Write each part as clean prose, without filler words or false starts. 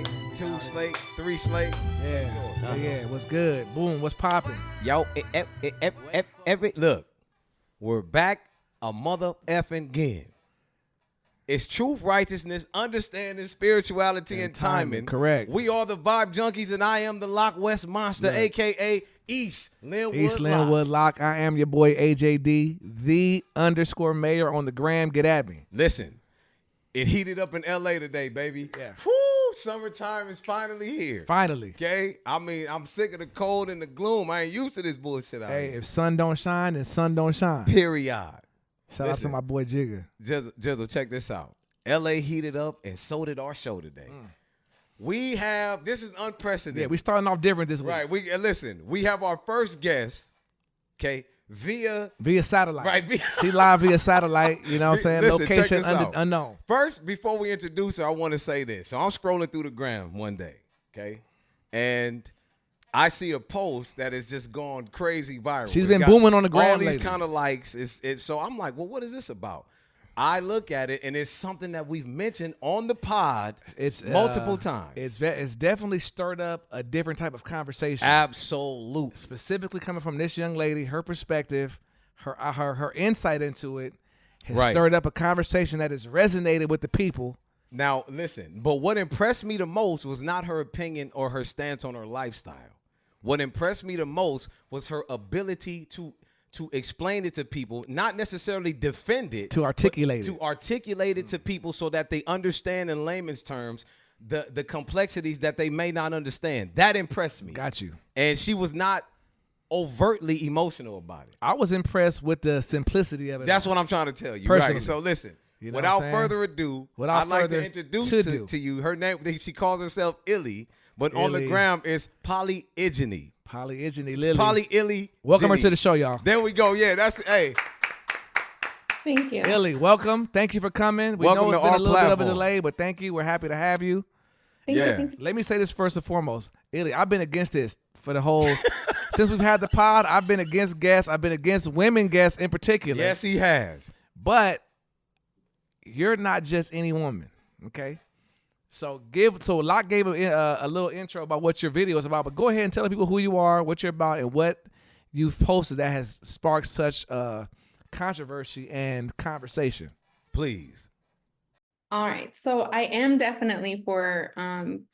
slate, 2 slate, 3 slate. Yeah. What's good? Boom. What's popping? Yo, look, we're back a mother effing again. It's truth, righteousness, understanding, spirituality, and timing. Correct. We are the Vibe Junkies, and I am the Lock West Monster, a.k.a. East Linwood Lock. I am your boy, AJD, the _mayor on the gram. Get at me. Listen, it heated up in L.A. today, baby. Yeah. Woo, summertime is finally here. Finally. Okay? I mean, I'm sick of the cold and the gloom. I ain't used to this bullshit out here. If sun don't shine, then sun don't shine. Period. Shout out to my boy Jigga. Jizzle, check this out. L.A. heated up, and so did our show today. This is unprecedented. Yeah, we starting off different this week. Right. We have our first guest, okay, via satellite. Right. She live via satellite, you know what I'm saying? Listen, location unknown. First, before we introduce her, I want to say this. So I'm scrolling through the gram one day, okay, and I see a post that has just gone crazy viral. She's been booming on the gram all these lately. kind of likes. So I'm like, well, what is this about? I look at it, and it's something that we've mentioned on the pod multiple times. It's definitely stirred up a different type of conversation. Absolutely. Specifically coming from this young lady, her perspective, her insight into it has Right. stirred up a conversation that has resonated with the people. Now, listen, but what impressed me the most was not her opinion or her stance on her lifestyle. What impressed me the most was her ability to explain it to people, not necessarily defend it. To articulate it. To articulate it to people so that they understand in layman's terms the complexities that they may not understand. That impressed me. Got you. And she was not overtly emotional about it. I was impressed with the simplicity of it. That's what I'm trying to tell you. Personally. Right. So listen, You know without what I'm saying? further ado, Without I'd like further to introduce to-do. to you her name. She calls herself Illy, but on the Illy. gram is Polygynous. Polygynous Lily. Poly-Illy. Welcome her Ginny. to the show, y'all. There we go. Yeah, hey. Thank you. Illy, welcome. Thank you for coming. We Welcome know it's to been our a little bit of a platform. delay, but thank you. We're happy to have you. Thank Yeah. you. Thank you. Let me say this first and foremost. Illy, I've been against this for the whole since we've had the pod. I've been against guests. I've been against women guests in particular. Yes, he has. But you're not just any woman, okay? So Locke gave a little intro about what your video is about, but go ahead and tell the people who you are, what you're about, and what you've posted that has sparked such controversy and conversation. Please. All right. So I am definitely for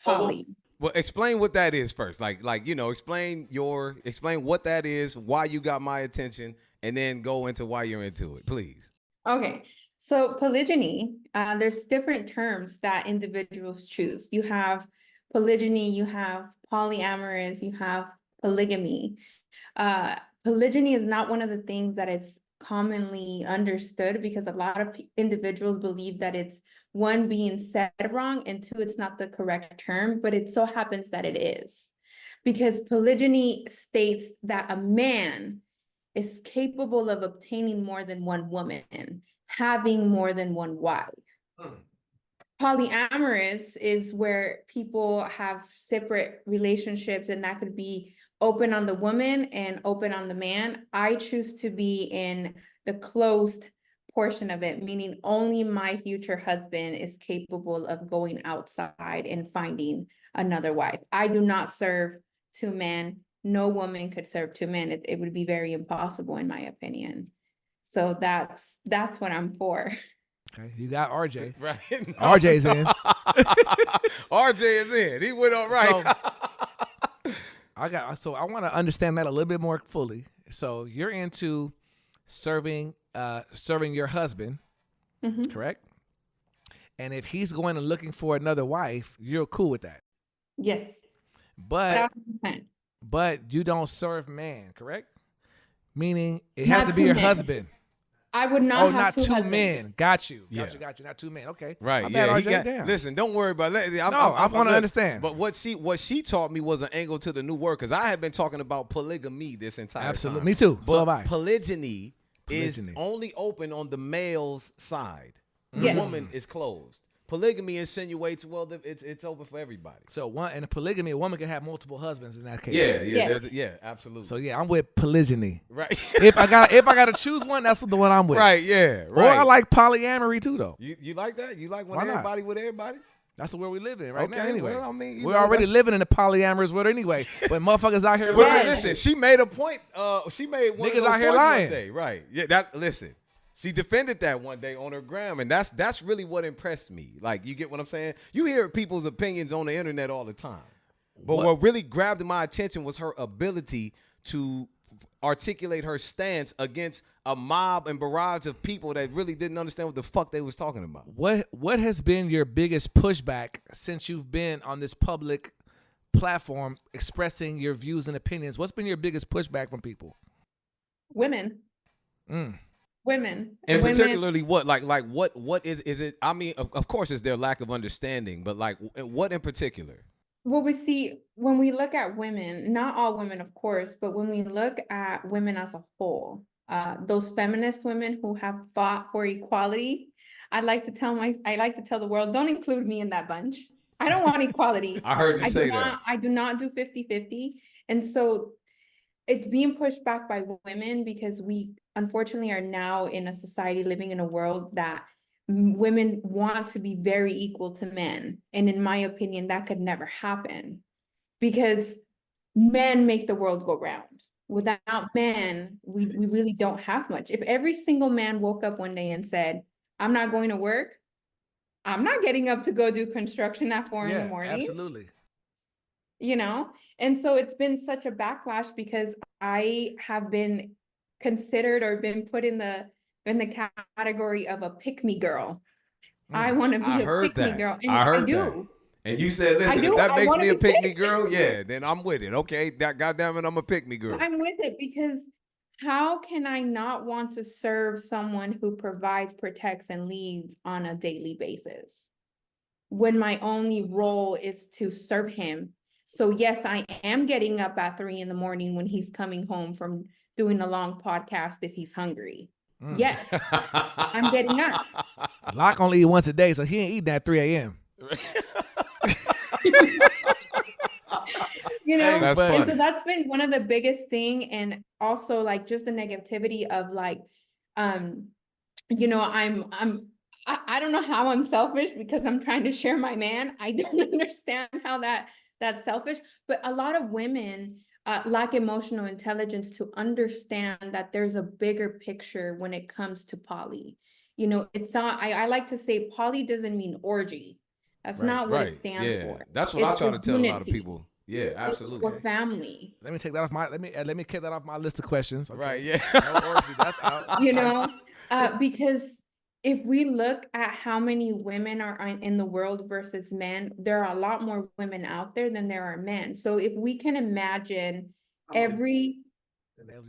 poly. Well, explain what that is first. Explain what that is, why you got my attention, and then go into why you're into it, please. Okay. So polygyny, there's different terms that individuals choose. You have polygyny, you have polyamorous, you have polygamy. Polygyny is not one of the things that is commonly understood because a lot of individuals believe that it's one, being said wrong, and two, it's not the correct term, but it so happens that it is. Because polygyny states that a man is capable of obtaining more than one woman, having more than one wife. Polyamorous is where people have separate relationships, and that could be open on the woman and open on the man. I choose to be in the closed portion of it, meaning only my future husband is capable of going outside and finding another wife. I do not serve two men. No woman could serve two men. It would be very impossible in my opinion. So that's what I'm for. Okay, you got RJ. Right. RJ's in. RJ is in. He went all right. So I want to understand that a little bit more fully. So you're into serving your husband, correct? And if he's going and looking for another wife, you're cool with that. Yes. But 1,000%. but you don't serve man, correct? Meaning it Not has to be two your men. husband. I would not Oh, have not two husbands. men. Got you. Yeah. Got you. Not two men. Okay. Right. My Yeah. bad, He RJ. got, Damn. listen, don't worry about it. I want to understand. But what she taught me was an angle to the new word, because I had been talking about polygamy this entire Absolutely. time. Me too. But So have I. polygyny is Polygyny. only open on the male's side. Yes. The woman is closed. Polygamy insinuates, it's open for everybody. So in a polygamy, a woman can have multiple husbands in that case. Yeah, absolutely. So yeah, I'm with polygyny. Right. if I gotta choose one, that's the one I'm with. Right, yeah. Or Right. I like polyamory too, though. You like that? You like when Why not? everybody with everybody? That's the world we live in right now. Okay, Anyway, well, I mean, we're already living in the polyamorous world anyway. But motherfuckers out here, But lying. listen, she made a point. She made one Niggas of those out here points lying. one day, right? Yeah, listen. She defended that one day on her gram, and that's really what impressed me. Like, you get what I'm saying? You hear people's opinions on the internet all the time, but what really grabbed my attention was her ability to articulate her stance against a mob and barrage of people that really didn't understand what the fuck they was talking about. What has been your biggest pushback since you've been on this public platform expressing your views and opinions? What's been your biggest pushback from people? Women. Women. And Women. particularly what? Like what is it? I mean, of course it's their lack of understanding, but like what in particular? Well, we see when we look at women, not all women, of course, but when we look at women as a whole, those feminist women who have fought for equality, I like to tell the world, don't include me in that bunch. I don't want equality. I heard you say that. I do not do 50-50. And so it's being pushed back by women because we unfortunately are now in a society living in a world that women want to be very equal to men. And in my opinion, that could never happen because men make the world go round. Without men, we really don't have much. If every single man woke up one day and said, I'm not going to work, I'm not getting up to go do construction at 4 in the morning. Absolutely. You know? And so it's been such a backlash because I have been considered or been put in the category of a pick-me girl. I want to be a pick-me girl. And I do. That. And you said, listen, if that makes me a pick-me girl, yeah, then I'm with it. Okay, goddamn it, I'm a pick-me girl. I'm with it because how can I not want to serve someone who provides, protects, and leads on a daily basis when my only role is to serve him? So yes, I am getting up at 3 in the morning when he's coming home from doing a long podcast if he's hungry. Yes, I'm getting up. Locke only eat once a day, so he ain't eating at 3 a.m. You know, That's and funny. so that's been one of the biggest thing, and also like just the negativity of like, you know, I don't know how I'm selfish because I'm trying to share my man. I don't understand how that's selfish, but a lot of women lack emotional intelligence to understand that there's a bigger picture when it comes to poly. You know, it's not, I like to say poly doesn't mean orgy. That's not what it stands for. That's what I try to tell a lot of people. Yeah, absolutely. It's for family. Let me take that off my let me kick that off my list of questions. Okay. Right, yeah. No orgy, that's out. You know, because if we look at how many women are in the world versus men, there are a lot more women out there than there are men. So if we can imagine every...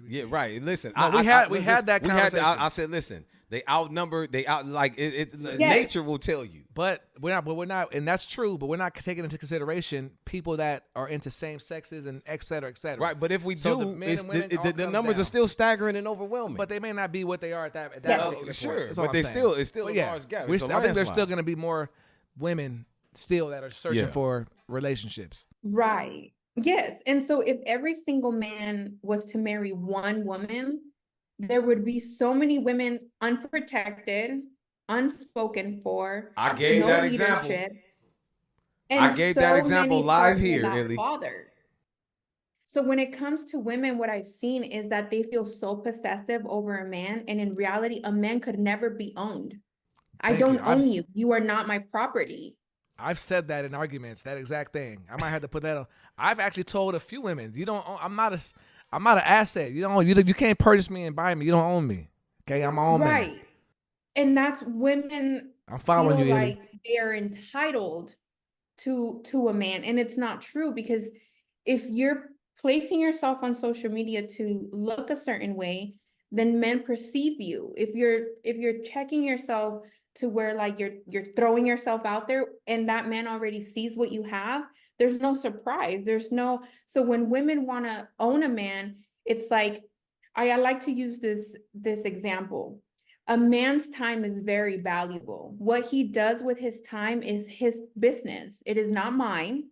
Yeah, right. Listen, no, we had that conversation. I said, listen, they outnumber, nature will tell you. But we're not, and that's true, but we're not taking into consideration people that are into same sexes and et cetera, et cetera. Right, but if we So do, the numbers down. are still staggering and overwhelming. But they may not be what they are at that Oh, particular sure, point. That's all but I'm they saying. it's still But a large gap. I think there's landslide. still going to be more women still that are searching for relationships. Right. Yes. And so if every single man was to marry one woman, there would be so many women unprotected, unspoken for. I gave no that example. leadership, I gave so that example many live partners here, not Illy. fathered. So when it comes to women, what I've seen is that they feel so possessive over a man, and in reality, a man could never be owned. I don't own you. You are not my property. I've said that in arguments, that exact thing. I might have to put that on. I've actually told a few women, you don't own, I'm not an asset. You can't purchase me and buy me. You don't own me. Okay, I'm my own man. Right. And that's women. I'm following you, like they are entitled to a man, and it's not true, because if you're placing yourself on social media to look a certain way, then men perceive you. If you're checking yourself to where like you're throwing yourself out there and that man already sees what you have, there's no surprise. So when women want to own a man, it's like, I like to use this example. A man's time is very valuable. What he does with his time is his business. It is not mine.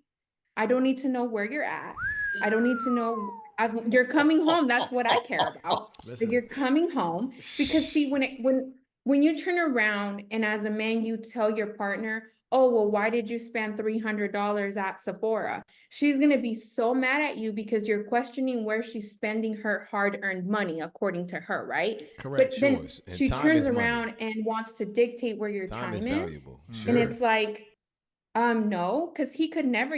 I don't need to know where you're at. I don't need to know as you're coming home. That's what I care about. That you're coming home, because see, when you turn around and as a man, you tell your partner, oh, well, why did you spend $300 at Sephora? She's going to be so mad at you because you're questioning where she's spending her hard-earned money, according to her, right? Correct. But then Sure. And she time turns is money. around and wants to dictate where your Time time is valuable. Mm-hmm. and Sure. it's like, no, because you could never,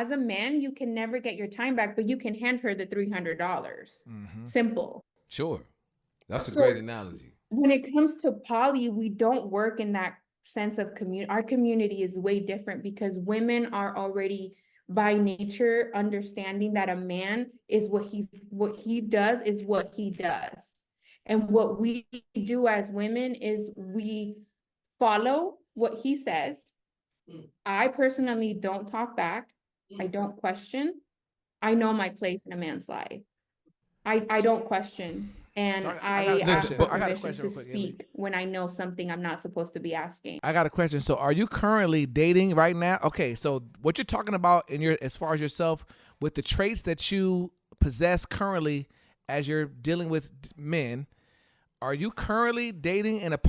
as a man, you can never get your time back, but you can hand her the $300. Mm-hmm. Simple. Sure. That's a So- great analogy. When it comes to poly, we don't work in that sense of community. Our community is way different because women are already by nature understanding that a man is what he does is what he does. And what we do as women is we follow what he says. I personally don't talk back. I don't question. I know my place in a man's life. I don't question. And So I got a ask question. for I got a permission question to real quick, Illy. speak when I know something I'm not supposed to be asking. I got a question. So, are you currently dating right now? Okay, so what you're talking about in your, as far as yourself, with the traits that you possess currently as you're dealing with men, are you currently dating in a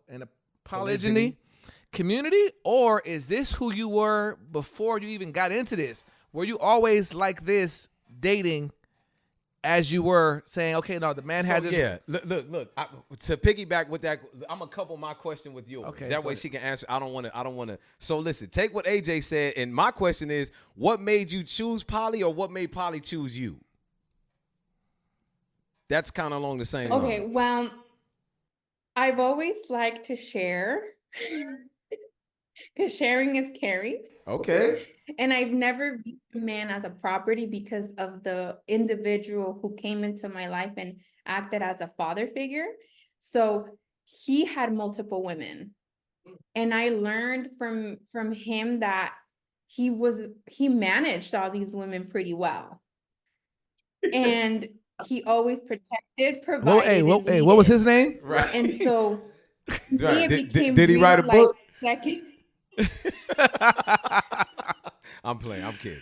in a polygyny community, or is this who you were before you even got into this? Were you always like this, dating as you were saying, okay, no, the man has this. Yeah, look. To piggyback with that, I'm gonna couple my question with yours. Okay, that way she can answer. I don't want to. So listen, take what AJ said, and my question is, what made you choose poly, or what made poly choose you? That's kind of along the same Okay, lines. well, I've always liked to share because sharing is caring. Okay. And I've never viewed a man as a property because of the individual who came into my life and acted as a father figure. So he had multiple women. And I learned from him that he managed all these women pretty well. And he always protected, provided. What was his name? Right. And so Right. it became Did he write a real, book? like, second. I'm playing. I'm kidding.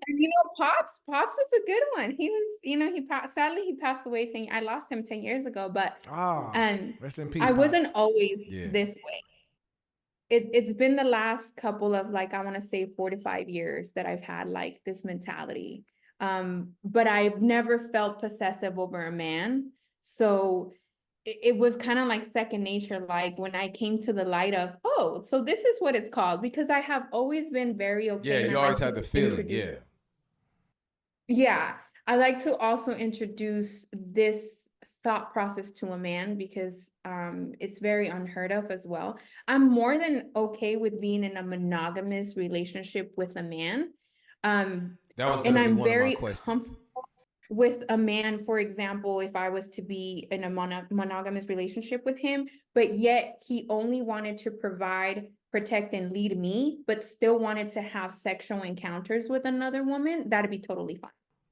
And Pops was a good one. He was, sadly he passed away. I lost him 10 years ago, but and rest in peace. I Pops. wasn't always Yeah. this way. It's been the last couple of, like, I want to say 4 to 5 years that I've had like this mentality. But I've never felt possessive over a man. So it was kind of like second nature, like when I came to the light of, oh, so this is what it's called, because I have always been very okay. Yeah, and you I always like had to the feeling. introduce- Yeah. Yeah, I like to also introduce this thought process to a man because it's very unheard of as well. I'm more than okay with being in a monogamous relationship with a man. That was And gonna be I'm one of my very questions. comfortable with a man, for example, if I was to be in a monogamous relationship with him, but yet he only wanted to provide, protect, and lead me, but still wanted to have sexual encounters with another woman, that'd be totally fine.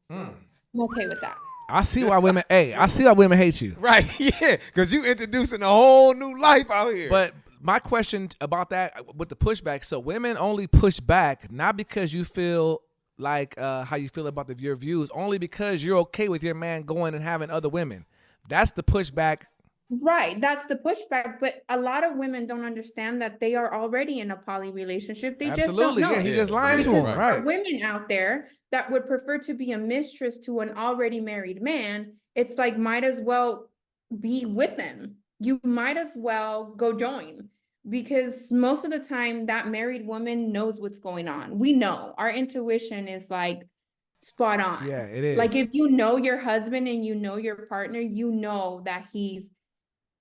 I'm okay with that. I see why women. I see why women hate you. Right. Yeah. Because you introducing a whole new life out here. But my question about that with the pushback, so women only push back not because you feel like how you feel about your views, only because you're okay with your man going and having other women. That's the pushback. Right, that's the pushback, but a lot of women don't understand that they are already in a poly relationship. They Absolutely, just don't know. yeah, he's just lying to Because him, there are right? women out there that would prefer to be a mistress to an already married man. It's like, might as well be with them. You might as well go join, because most of the time that married woman knows what's going on. We know, our intuition is like spot on. Yeah, it is. Like, if you know your husband and you know your partner, you know that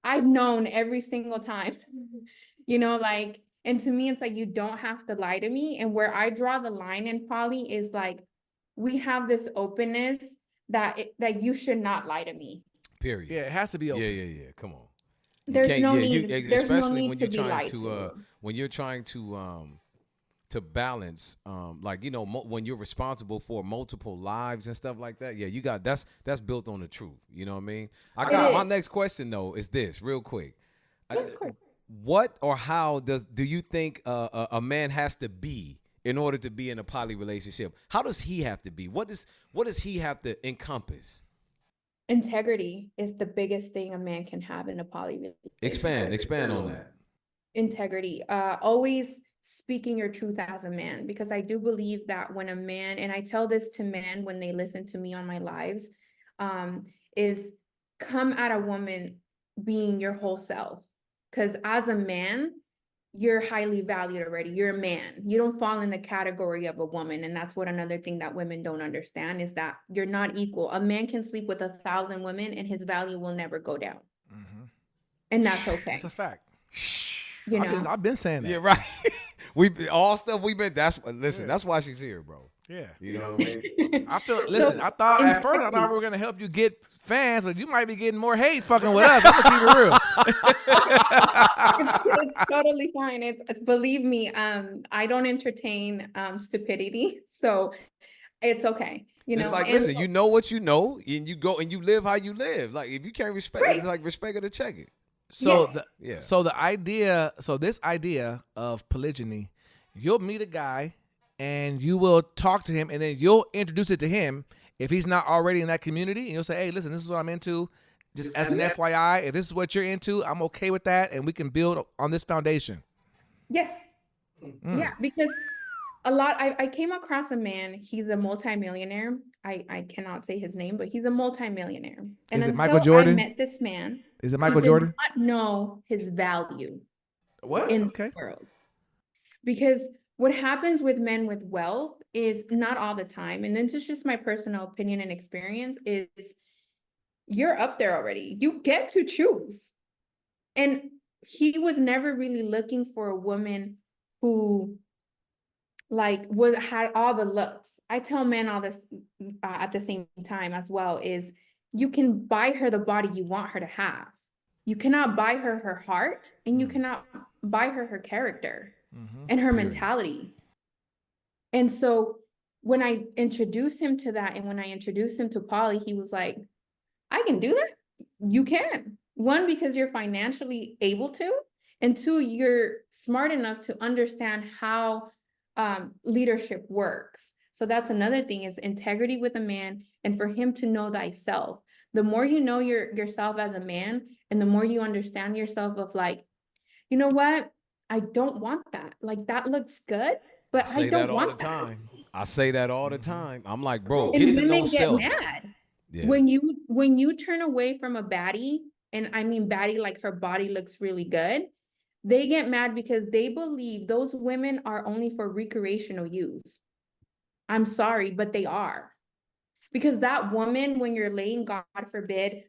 I've known every single time, like, and to me, it's like, you don't have to lie to me. And where I draw the line in poly is like, we have this openness that you should not lie to me. Period. Yeah, it has to be open. Yeah. Come on. There's no need. There's no especially need when to you're be trying lied to when you're trying to balance, like, when you're responsible for multiple lives and stuff like that. Yeah, you got that's built on the truth. You know what I mean? I got my next question though is this real quick. What or how do you think a man has to be in order to be in a poly relationship? How does he have to be? What does he have to encompass? Integrity is the biggest thing a man can have in a poly relationship. Expand on that. integrity, always speaking your truth as a man, because I do believe that when a man, and I tell this to men when they listen to me on my lives, is come at a woman being your whole self. Because as a man, you're highly valued already. You're a man. You don't fall in the category of a woman. And that's what another thing that women don't understand is that you're not equal. A man can sleep with 1,000 women and his value will never go down. And that's okay. That's a fact. You know? I've been saying that. Yeah, right. We all stuff we've been. That's why she's here, bro. Yeah. You know what I mean? I feel. Listen, I thought at first I thought we were gonna help you get fans, but you might be getting more hate fucking with us. I'm gonna keep it real. It's totally fine. It's believe me, I don't entertain stupidity, so it's okay. You It's know, like, and listen, you know what you know, and you go and you live how you live. Like, if you can't respect it, it's like respect it or check it. So Yes. this idea of polygyny, you'll meet a guy and you will talk to him and then you'll introduce it to him if he's not already in that community, and you'll say, hey, listen, this is what I'm into. Just as an FYI, if this is what you're into, I'm okay with that, and we can build on this foundation. Yes. Yeah, because I came across a man, he's a multimillionaire. I cannot say his name, but he's a multimillionaire. And Is it until Michael Jordan? I met this man, Is it Michael I did Jordan? not know his value What? in Okay. the world. Because what happens with men with wealth is not all the time, and this is just my personal opinion and experience, is you're up there already. You get to choose. And he was never really looking for a woman who had all the looks. I tell men all this at the same time as well, is you can buy her the body you want her to have. You cannot buy her heart, and you cannot buy her character and her mentality. And so when I introduced him to that, and when I introduced him to poly, he was like, I can do that. You can. One, because you're financially able to, and two, you're smart enough to understand how leadership works. So that's another thing, is integrity with a man, and for him to know thyself. The more you know yourself as a man, and the more you understand yourself of like, you know what? I don't want that. Like, that looks good, but I don't want that. I say that all the time. I'm like, bro, And get to know women get self. mad. Yeah. When you turn away from a baddie, and I mean baddie like her body looks really good, they get mad because they believe those women are only for recreational use. I'm sorry, but they are. Because that woman, when you're laying, God forbid,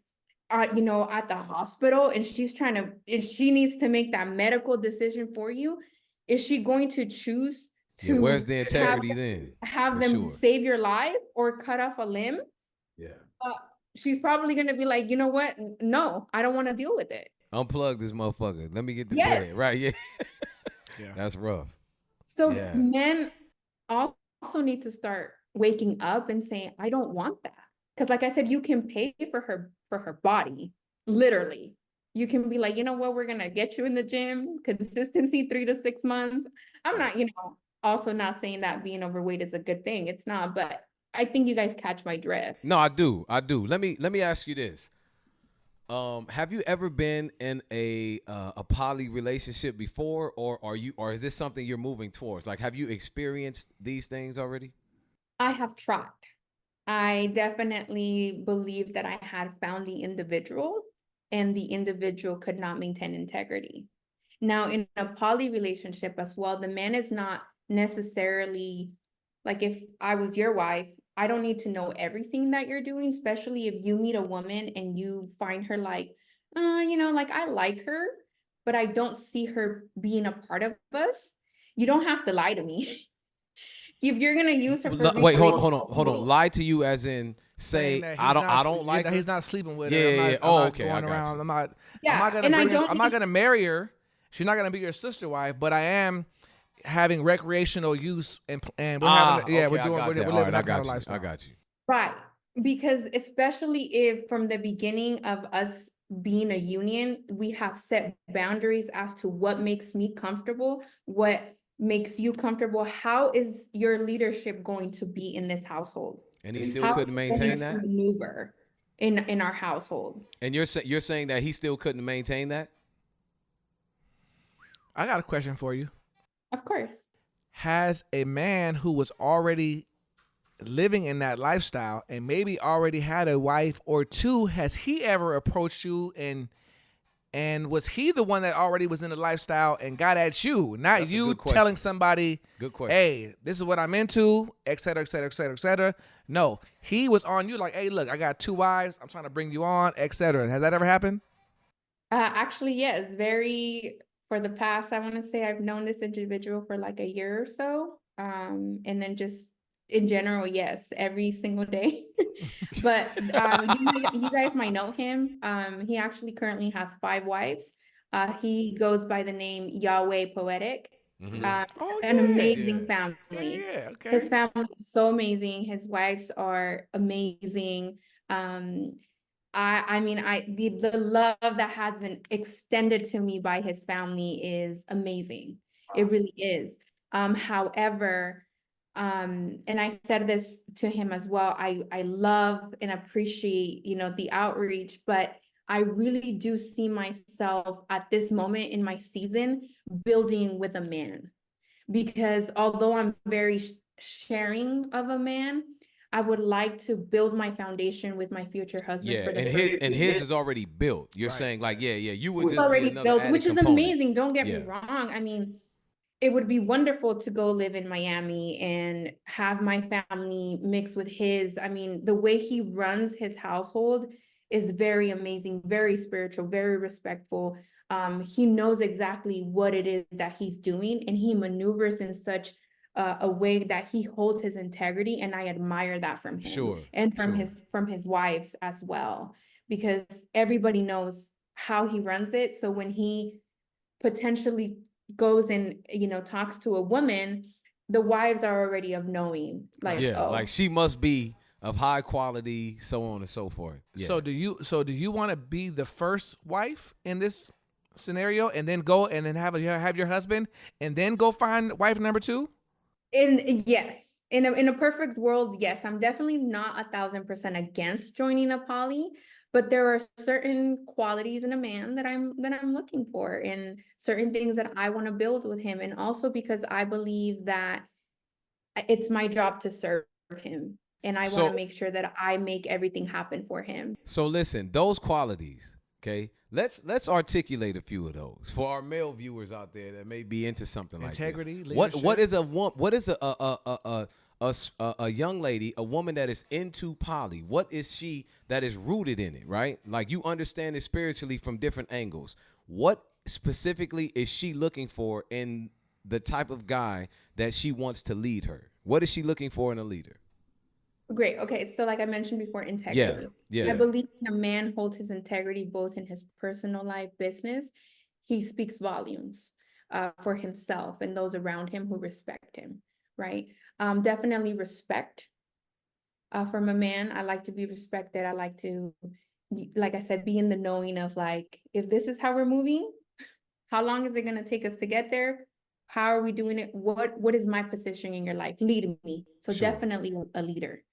at the hospital, and she needs to make that medical decision for you, is she going to choose to where's the integrity then? Have them save your life or cut off a limb? Yeah. She's probably going to be like, you know what? No, I don't want to deal with it. Unplug this motherfucker. Let me get the bread. Right. Yeah. That's rough. So men also need to start waking up and saying, I don't want that. Because like I said, you can pay for her body, literally. You can be like, you know what, we're going to get you in the gym, consistency 3 to 6 months. I'm not, also not saying that being overweight is a good thing. It's not, but I think you guys catch my drift. No, I do. Let me ask you this. Have you ever been in a poly relationship before, or is this something you're moving towards? Like, have you experienced these things already? I have tried. I definitely believe that I had found the individual, and the individual could not maintain integrity. Now, in a poly relationship as well, the man is not necessarily, like, if I was your wife, I don't need to know everything that you're doing, especially if you meet a woman and you find her like, like, I like her, but I don't see her being a part of us. You don't have to lie to me. If you're gonna use her for wait, hold on. Lie to you as in say I don't like her. He's not sleeping with her. Yeah. Okay, I got around. you. I'm not gonna marry her. She's not gonna be your sister wife, but I am having recreational use, and we're living that kind of lifestyle. I got you. Right, because especially if from the beginning of us being a union, we have set boundaries as to what makes me comfortable, what makes you comfortable. How is your leadership going to be in this household? And he still couldn't maintain that maneuver in our household. And you're saying that he still couldn't maintain that? I got a question for you. Of course. Has a man who was already living in that lifestyle and maybe already had a wife or two, has he ever approached you and was he the one that already was in the lifestyle and got at you, not That's a you good question. telling somebody, Good question. hey, this is what I'm into, et cetera, et cetera, et cetera, et cetera. No, he was on you like, hey, look, I got 2 wives. I'm trying to bring you on, et cetera. Has that ever happened? Actually, yes, for the past, I want to say I've known this individual for like a year or so. And then just in general, yes, every single day. But you guys might know him. He actually currently has 5 wives. He goes by the name Yahweh Poetic. Mhm. Oh, An amazing Yeah. family. Yeah, okay. His family is so amazing. His wives are amazing. Um, I mean, the love that has been extended to me by his family is amazing. It really is. However, and I said this to him as well, I love and appreciate, the outreach, but I really do see myself at this moment in my season building with a man. Because although I'm very sharing of a man, I would like to build my foundation with my future husband Yeah, for the and first his few. is already built. You're Right, saying like, right. yeah, you would It's just be already another built, added which is component. amazing. Don't get me Yeah. wrong. I mean, it would be wonderful to go live in Miami and have my family mix with his. I mean, the way he runs his household is very amazing, very spiritual, very respectful. He knows exactly what it is that he's doing, and he maneuvers in such a way that he holds his integrity, and I admire that from him Sure. and from Sure. his wives as well, because everybody knows how he runs it. So when he potentially goes and talks to a woman, the wives are already of knowing, like, Yeah, like oh, she must be of high quality, so on and so forth. Yeah. So do you want to be the first wife in this scenario and then go and then have your husband and then go find wife number 2? yes, in a perfect world, yes. I'm definitely not 1,000% against joining a poly, but there are certain qualities in a man that I'm looking for, and certain things that I want to build with him, and also because I believe that it's my job to serve him, and I want to So make sure that I make everything happen for him. so listen, those qualities, okay? Let's articulate a few of those for our male viewers out there that may be into something like Integrity, this. What leadership. is a young lady, a woman that is into poly? What is she that is rooted in it, right? Like you understand it spiritually from different angles. What specifically is she looking for in the type of guy that she wants to lead her? What is she looking for in a leader? Great. Okay. So like I mentioned before, Yeah, integrity. I yeah, believe when a man holds his integrity both in his personal life, business, he speaks volumes for himself and those around him who respect him, right? Definitely respect from a man. I like to be respected. I like to, like I said, be in the knowing of like, if this is how we're moving, how long is it going to take us to get there? How are we doing it? What is my position in your life? Lead me. So sure. definitely a leader,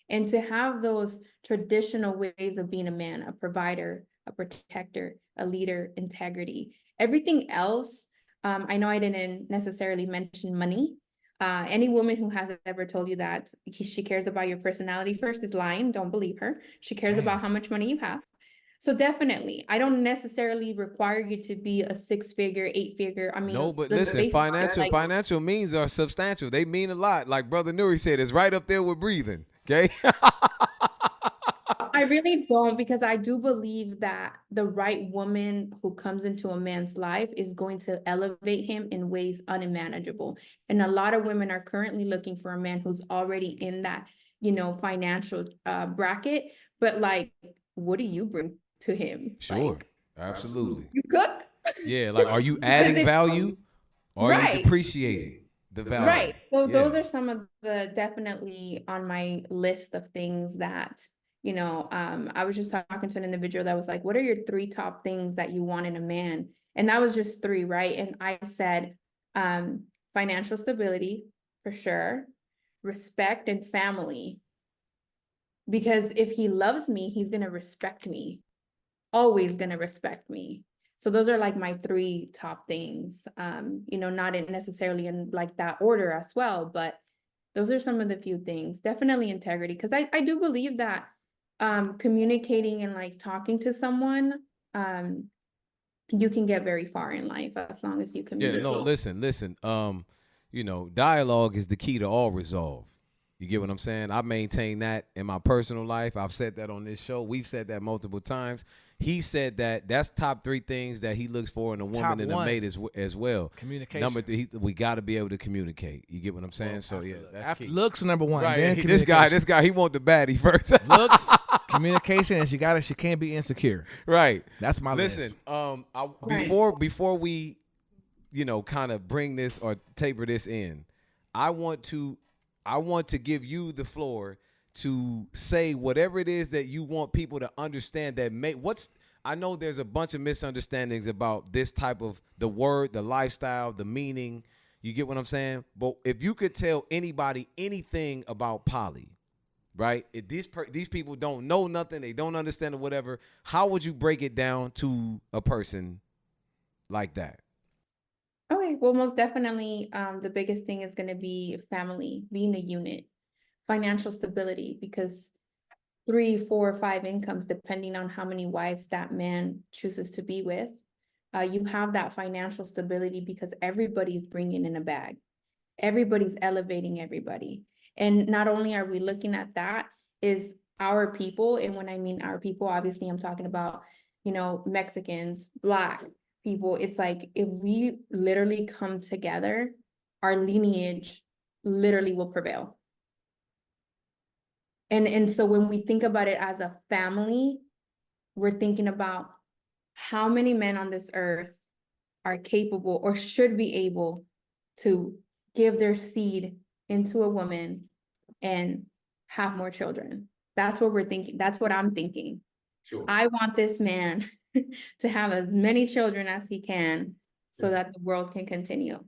and to have those traditional ways of being a man, a provider, a protector, a leader, integrity. Everything else, I know I didn't necessarily mention money. Any woman who has ever told you that she cares about your personality first is lying. Don't believe her. She cares about Damn. how much money you have. So definitely, I don't necessarily require you to be a 6-figure, 8-figure. I mean, No, but let's listen, face it, like, financial means are substantial. They mean a lot. Like Brother Nuri said, it's right up there with breathing. Okay. I really don't, because I do believe that the right woman who comes into a man's life is going to elevate him in ways unmanageable. And a lot of women are currently looking for a man who's already in that, financial bracket. But like, what do you bring to him? Sure. Like, Absolutely. you cook? Yeah. Like, are you Because adding value or are you right. depreciating the value? Right. So Yeah. those are some of the definitely on my list of things that, I was just talking to an individual that was like, what are your 3 top things that you want in a man? And that was just 3, right? And I said, um, financial stability for sure, respect and family. Because if he loves me, he's gonna respect me, always gonna respect me. So those are like my 3 top things. Not necessarily in like that order as well, but those are some of the few things. Definitely integrity, because I do believe that communicating and like talking to someone, you can get very far in life as long as you communicate. Yeah, no, listen. Dialogue is the key to all resolve. You get what I'm saying? I maintain that in my personal life. I've said that on this show. We've said that multiple times. He said that that's top 3 things that he looks for in a woman and a mate as well. Communication. Number 3, we got to be able to communicate. You get what I'm saying? That's key. Looks number 1. Right. Then This guy, he want the baddie first. Looks, communication, and she can't be insecure. Right. That's my list. Listen, before we, kind of bring this or taper this in, I want to give you the floor to say whatever it is that you want people to understand that I know there's a bunch of misunderstandings about this type of the word, the lifestyle, the meaning. You get what I'm saying? But if you could tell anybody anything about poly, right? If these people don't know nothing, they don't understand or whatever, how would you break it down to a person like that? Okay, well, most definitely, the biggest thing is going to be family, being a unit, financial stability, because 3, 4, 5 incomes, depending on how many wives that man chooses to be with, you have that financial stability because everybody's bringing in a bag. Everybody's elevating everybody. And not only are we looking at that, is our people, and when I mean our people, obviously I'm talking about, Mexicans, Black people. It's like, if we literally come together, our lineage literally will prevail. And so when we think about it as a family, we're thinking about how many men on this earth are capable or should be able to give their seed into a woman and have more children. That's what we're thinking. That's what I'm thinking. Sure. I want this man to have as many children as he can so that the world can continue.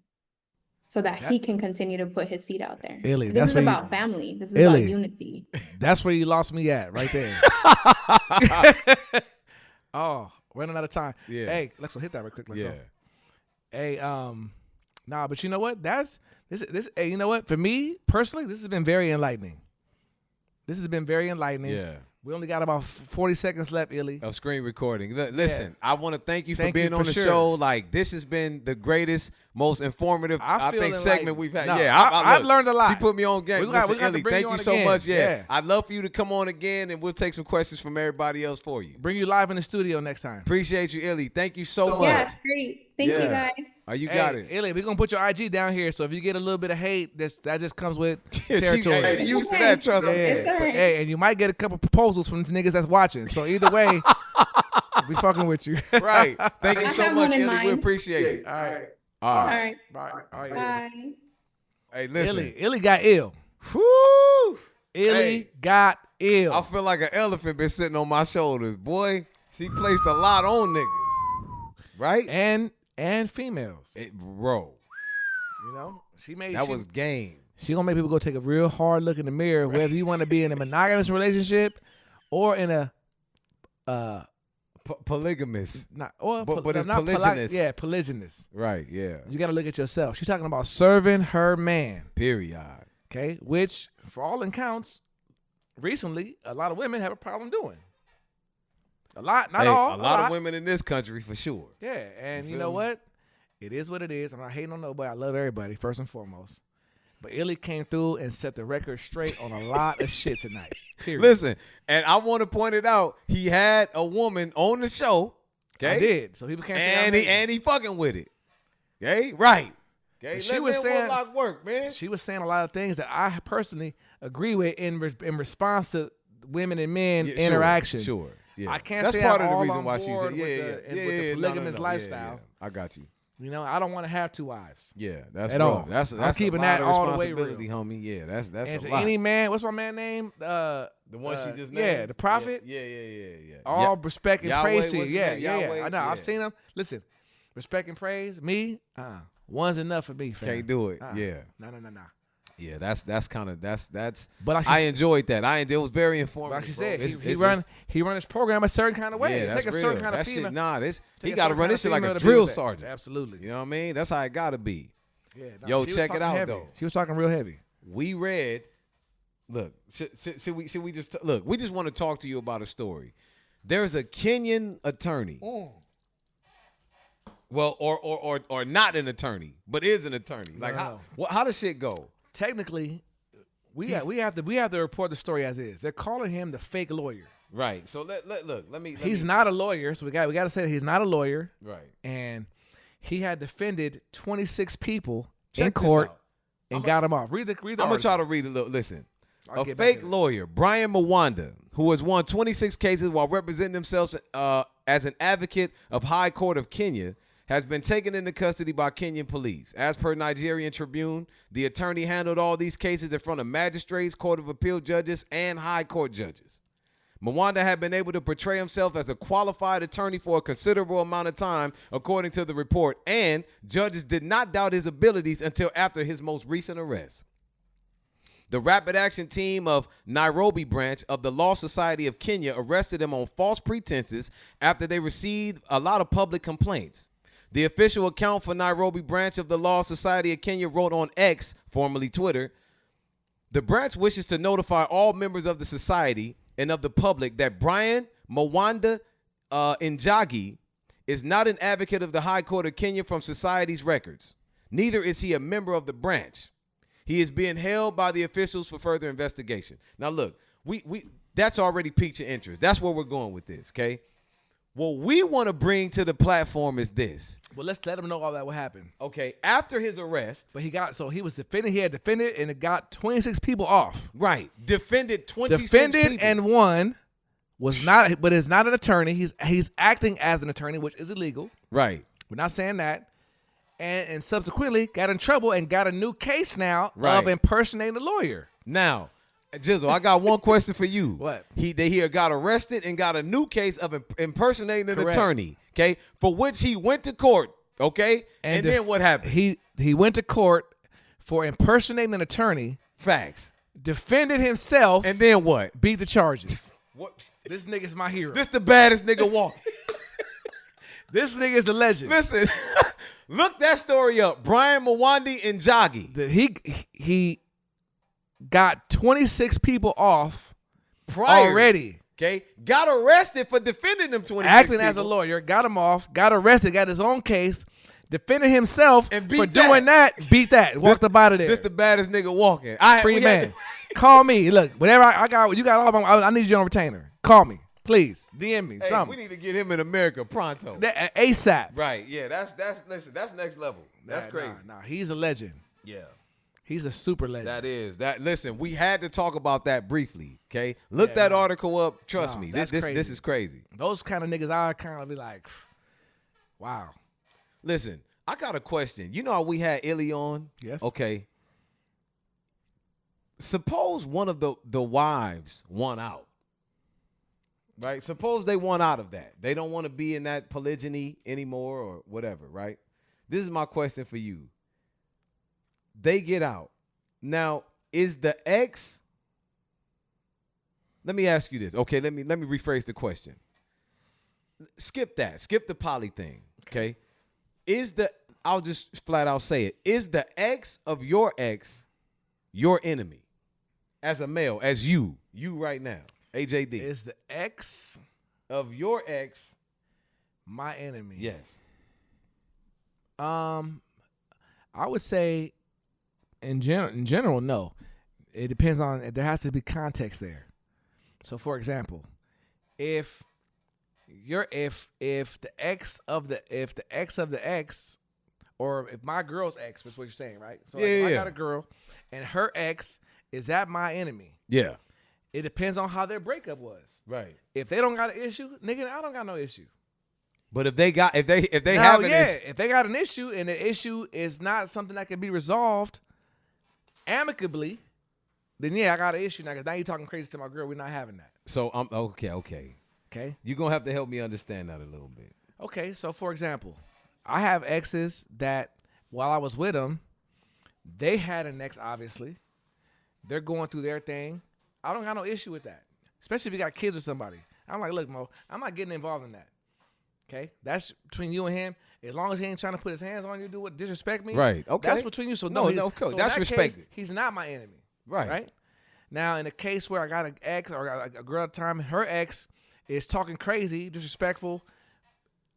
So that he can continue to put his seed out there. This is about family. This is about unity. That's where you lost me at, right there. Oh, running out of time. Yeah. Hey, let's go hit that real quick. Hey, but you know what? This. Hey, you know what? For me personally, this has been very enlightening. Yeah. We only got about 40 seconds left, Illy. Of screen recording. Listen, I want to thank you for being on the show. Like, this has been the greatest, most informative, I think, segment we've had. No, I've learned a lot. She put me on game. Listen, Illy, thank you so much. Yeah. I'd love for you to come on again, and we'll take some questions from everybody else for you. Bring you live in the studio next time. Appreciate you, Illy. Thank you so much. Yeah, great. Thank you, guys. Oh, you got it. Illy, we're going to put your IG down here, so if you get a little bit of hate, that just comes with territory. She used to that, trust me. Hey, and you might get a couple proposals from the niggas that's watching. So either way, we fucking with you. Right. Thank you so much, Illy. We appreciate it. All right. Bye. Bye. Hey, listen. Illy got ill. Whoo! Illy got ill. I feel like an elephant been sitting on my shoulders. Boy, she placed a lot on niggas. Right? And females. Bro. She made that was game. She gonna make people go take a real hard look in the mirror, whether you want to be in a monogamous relationship or in a polygamous. But it's polygynous. Polygynous. Right, yeah. You gotta look at yourself. She's talking about serving her man. Period. Okay, which for all accounts, recently a lot of women have a problem doing. A lot, not all. A lot of women in this country for sure. Yeah, and you know what? It is what it is. I'm not hating on nobody. I love everybody, first and foremost. But Illy came through and set the record straight on a lot of shit tonight. Period. Listen, and I want to point it out. He had a woman on the show. Okay, I did. So people can't say and he fucking with it. Okay, right. Okay, she was saying work, man. She was saying a lot of things that I personally agree with in response to women and men interaction. Sure. Yeah. I can't That's say part I'm of the all reason on why she's board with the polygamous lifestyle. Yeah. I got you. I don't want to have 2 wives. Yeah, that's at all. That's I'm keeping that all the way real, homie. Yeah, that's and a lot. Any man, what's my man name? The one she just named. Yeah, the prophet. Yeah. All respect and praise to you. Yeah. I know. I've seen him. Listen, respect and praise. Me, one's enough for me, fam. Can't do it. Yeah. No. Yeah, that's kind of that's. But like I enjoyed that. It was very informative. Like she bro. said, he run his program a certain kind of way. Yeah, It's that's like a real. certain kind That of shit, female. nah, he Take a got to certain run kind this of shit like female a to be drill with that. sergeant. Absolutely. You know what I mean? That's how it got to be. Yeah, Yo, she was check it talking out, heavy. though. She was talking real heavy. We read. Look, should we just look? We just want to talk to you about a story. There's a Kenyan attorney. Well, or not an attorney, but is an attorney. Like how does shit go? Technically, we have to report the story as is. They're calling him the fake lawyer. Right. So let me. He's not a lawyer, so we got to say that he's not a lawyer. Right. And he had defended 26 people Check in this court out. and got them off. Read the I'm gonna try to read a little. Listen. I'll A get back fake to it. lawyer, Brian Mwanda, who has won 26 cases while representing himself as an advocate of High Court of Kenya, has been taken into custody by Kenyan police. As per Nigerian Tribune, the attorney handled all these cases in front of magistrates, court of appeal judges, and high court judges. Mwanda had been able to portray himself as a qualified attorney for a considerable amount of time, according to the report, and judges did not doubt his abilities until after his most recent arrest. The rapid action team of Nairobi branch of the Law Society of Kenya arrested him on false pretenses after they received a lot of public complaints. The official account for Nairobi branch of the Law Society of Kenya wrote on X, formerly Twitter, the branch wishes to notify all members of the society and of the public that Brian Mwanda Njagi is not an advocate of the High Court of Kenya from society's records. Neither is he a member of the branch. He is being held by the officials for further investigation. Now, look, we that's already piqued your interest. That's where we're going with this, okay? What we want to bring to the platform is this. Well, let's let him know all that what happened. Okay, after his arrest. But he was defending. He had defended, and it got 26 people off. Right. Defended 26 Defended people. and won was not, but is not an attorney. He's acting as an attorney, which is illegal. Right. We're not saying that. And subsequently got in trouble and got a new case now of impersonating a lawyer. Now, Jizzle, I got one question for you. What? He got arrested and got a new case of impersonating an Correct. attorney, okay, for which he went to court, okay? And then what happened? He went to court for impersonating an attorney, Facts. defended himself, And then what? beat the charges. What? This nigga's my hero. This the baddest nigga walking. This nigga is a legend. Listen, look that story up. Brian Mwanda Njagi. He got 26 people off Prior, already. Okay, got arrested for defending them 26 Acting people. as a lawyer, got him off, got arrested, got his own case, defended himself And beat for that. doing that, beat that, walked up out of there. This the baddest nigga walking. Free man. Call me. Look, whenever I got, you got all my, I need you on retainer. Call me, please. DM me, Hey, something. we need to get him in America pronto. ASAP. Right, yeah, that's listen, that's next level. That's crazy. Nah, he's a legend. Yeah. He's a super legend. That is. Listen, we had to talk about that briefly, okay? Look that article up. Trust me. This is crazy. Those kind of niggas, I kind of be like, wow. Listen, I got a question. You know how we had Illy on? Yes. Okay. Suppose one of the wives won out. Right? Suppose they won out of that. They don't want to be in that polygyny anymore or whatever, right? This is my question for you. They get out. Now, is the ex? Let me ask you this. Okay, let me rephrase the question. Skip that. Skip the poly thing. Okay. I'll just flat out say it. Is the ex of your ex your enemy? As a male, as you right now, AJD. Is the ex of your ex my enemy? Yes. I would say in general, no. It depends on, there has to be context there. So for example, if the ex of the ex, or if my girl's ex, that's what you're saying, right? So if I got a girl and her ex, is that my enemy? Yeah. It depends on how their breakup was. Right. If they don't got an issue, nigga, I don't got no issue. But if they got if they Now, have an yeah, issue, if they got an issue and the issue is not something that can be resolved amicably, then yeah, I got an issue now. Because now you're talking crazy to my girl. We're not having that. so I'm okay. Okay. You're gonna have to help me understand that a little bit. Okay. So for example, I have exes that while I was with them, they had an ex, obviously, they're going through their thing. I don't got no issue with that, especially if you got kids with somebody. I'm like, look, Mo, I'm not getting involved in that. Okay, that's between you and him. As long as he ain't trying to put his hands on you, do what disrespect me. Right. Okay. That's between you. So no, of course, so that's in that respected. case, he's not my enemy. Right. Right. Now, in a case where I got an ex or a girl at the time, her ex is talking crazy, disrespectful,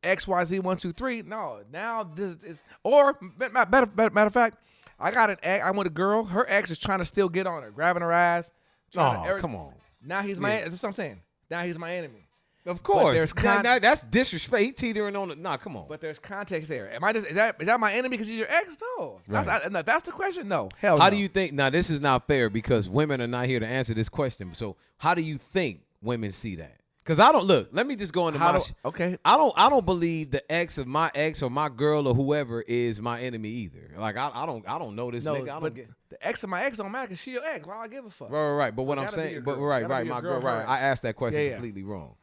XYZ 1 2 3. No, now this is or matter of fact, I got an ex. I'm with a girl. Her ex is trying to still get on her, grabbing her ass. Oh, come on. Now he's my. That's what I'm saying. Now he's my enemy. Of course, there's that's disrespect. He teetering on it. Nah, come on. But there's context there. Am I just is that my enemy because he's your ex? No. Right. That's the question. No. Hell. How no. do you think? Now, this is not fair because women are not here to answer this question. So, how do you think women see that? Because I don't look. Let me just go into okay. I don't believe the ex of my ex or my girl or whoever is my enemy either. Like I don't know this nigga. I don't get. The ex of my ex don't matter because she your ex. Why I give a fuck? Right. But So what I'm saying, but right, my girl. Right. I asked that question completely wrong.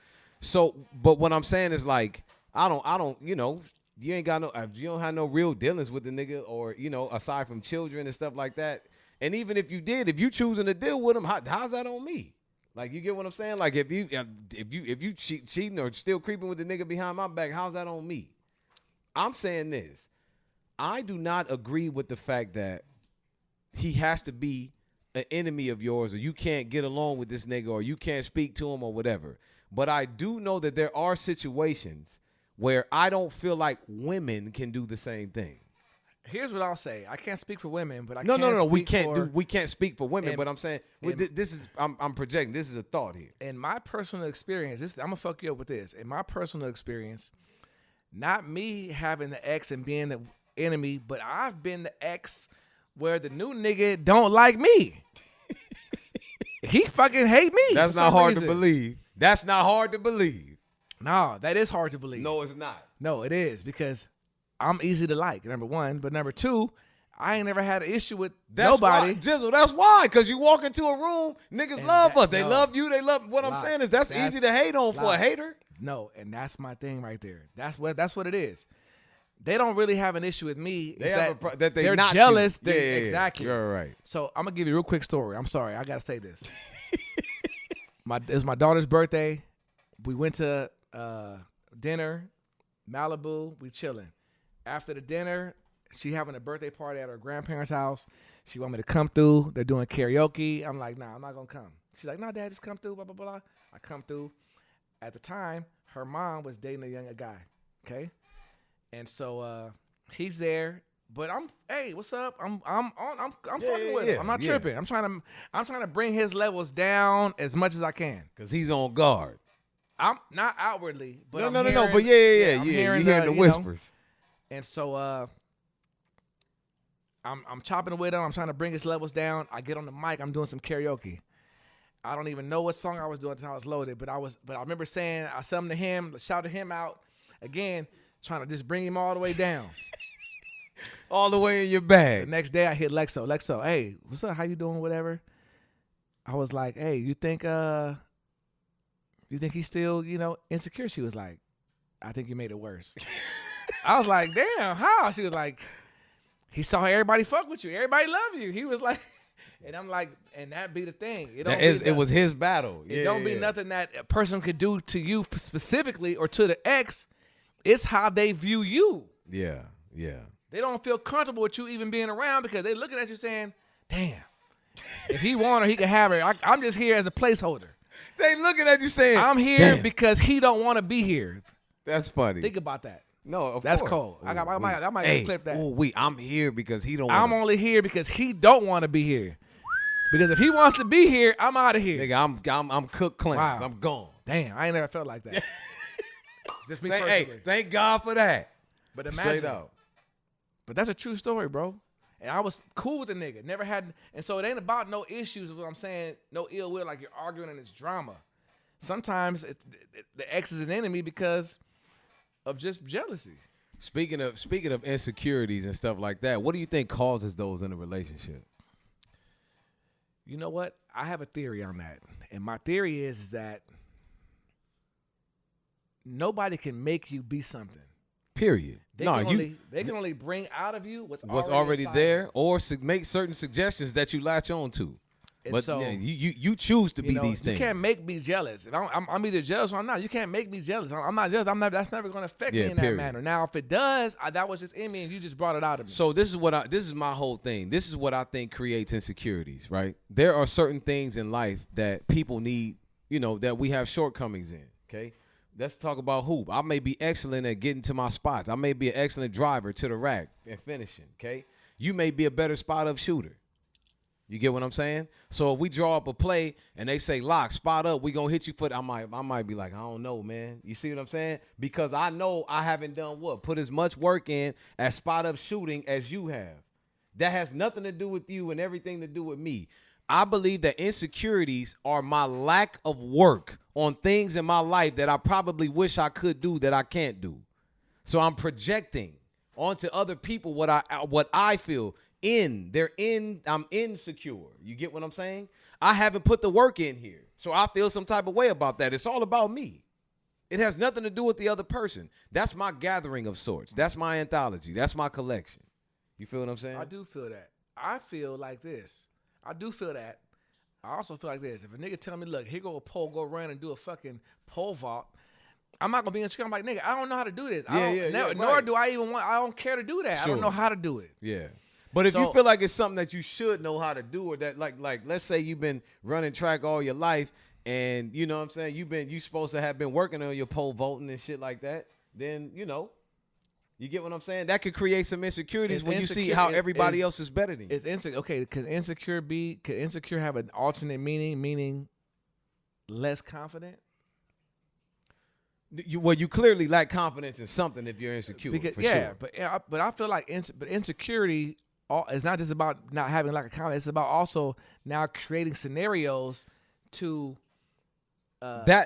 So, but what I'm saying is like, I don't, you know, you ain't got no, you don't have no real dealings with the nigga or, you know, aside from children and stuff like that. And even if you did, if you choosing to deal with him, how's that on me? Like, you get what I'm saying? Like, if you cheating or still creeping with the nigga behind my back, how's that on me? I'm saying this. I do not agree with the fact that he has to be an enemy of yours or you can't get along with this nigga or you can't speak to him or whatever. But I do know that there are situations where I don't feel like women can do the same thing. Here's what I'll say. I can't speak for women, but I no. We we can't speak for women. But I'm saying this is I'm projecting. This is a thought here. In my personal experience, I'm gonna fuck you up with this. In my personal experience, not me having the ex and being the enemy, but I've been the ex where the new nigga don't like me. He fucking hate me. That's not hard to believe. That's not hard to believe. No, that is hard to believe. No, it's not. No, it is because I'm easy to like, number one. But number two, I ain't never had an issue with nobody. Jizzle, that's why. Because you walk into a room, niggas love us. They love you. They love what I'm saying is that's easy to hate on for a hater. No, and that's my thing right there. That's what it is. They don't really have an issue with me. They're not jealous. Exactly. You're right. So I'm gonna give you a real quick story. I'm sorry, I gotta say this. It's my daughter's birthday. We went to dinner, Malibu. We chilling. After the dinner, she having a birthday party at her grandparents' house. She want me to come through. They're doing karaoke. I'm like, nah, I'm not gonna come. She's like, nah, Dad, just come through. Blah blah blah. I come through. At the time, her mom was dating a younger guy. Okay, and so he's there. But hey, what's up? I'm fucking with him. I'm not tripping. I'm trying to bring his levels down as much as I can. Cause he's on guard. I'm not outwardly, but no. But yeah. You hearing the whispers. And so I'm chopping with him. I'm trying to bring his levels down. I get on the mic. I'm doing some karaoke. I don't even know what song I was doing until I was loaded, but I remember saying I something to him, shouted him out again, trying to just bring him all the way down. All the way in your bag. The next day I hit Lexo. Lexo, hey, what's up? How you doing? Whatever. I was like, hey, you think he's still, insecure? She was like, I think you made it worse. I was like, damn, how? She was like, he saw everybody fuck with you. Everybody love you. He was like, and I'm like, and that be the thing. It was his battle. It don't be nothing that a person could do to you specifically or to the ex. It's how they view you. Yeah. They don't feel comfortable with you even being around because they looking at you saying, damn, if he want her, he can have her. I'm just here as a placeholder. They looking at you saying, I'm here because he don't want to be here. That's funny. Think about that. No, that's course. cold. I might clip that. I'm here because he don't. I'm only here because he don't want to be here. Because if he wants to be here, I'm out of here. Nigga, I'm cooked clean. Wow. I'm gone. Damn, I ain't never felt like that. Just me personally. Hey, thank God for that. But imagine. Straight out. But that's a true story, bro. And I was cool with the nigga. Never had. And so it ain't about no issues. Is what I'm saying. No ill will. Like you're arguing and it's drama. Sometimes the ex is an enemy because of just jealousy. Speaking of insecurities and stuff like that, what do you think causes those in a relationship? You know what? I have a theory on that. And my theory is that nobody can make you be something. Period. They can only bring out of you what's already there or make certain suggestions that you latch on to. And But so yeah, you choose to be these things. You can't make me jealous. If I'm either jealous or I'm not. You can't make me jealous. I'm not jealous. That's never going to affect me in that manner. Now, if it does, that was just in me, and you just brought it out of me. So this is my whole thing. This is what I think creates insecurities, right? There are certain things in life that people need, that we have shortcomings in. Okay, let's talk about hoop. I may be excellent at getting to my spots. I may be an excellent driver to the rack and finishing. Okay, you may be a better spot up shooter. You get what I'm saying? So if we draw up a play and they say, lock, spot up, we gonna hit you for I might be like, I don't know, man. You see what I'm saying? Because I know I haven't done put as much work in at spot up shooting as you have. That has nothing to do with you and everything to do with me. I believe that insecurities are my lack of work on things in my life that I probably wish I could do that I can't do. So I'm projecting onto other people what I feel. I'm insecure. You get what I'm saying? I haven't put the work in here. So I feel some type of way about that. It's all about me. It has nothing to do with the other person. That's my gathering of sorts. That's my anthology. That's my collection. You feel what I'm saying? I do feel that. I feel like this. I do feel that. I also feel like this. If a nigga tell me, look, here go a pole, go run and do a fucking pole vault, I'm not gonna be insecure. I'm like, nigga, I don't know how to do this. Nor do I even I don't care to do that. Sure. I don't know how to do it. Yeah. But if you feel like it's something that you should know how to do, or that like let's say you've been running track all your life, and you know what I'm saying, you supposed to have been working on your pole vaulting and shit like that, then you get what I'm saying? That could create some insecurities when you see how everybody else is better than you. It's insecure. Okay, could insecure have an alternate meaning less confident? You clearly lack confidence in something if you're insecure. Sure. But I feel like insecurity it's not just about not having lack of confidence. It's about also now creating scenarios to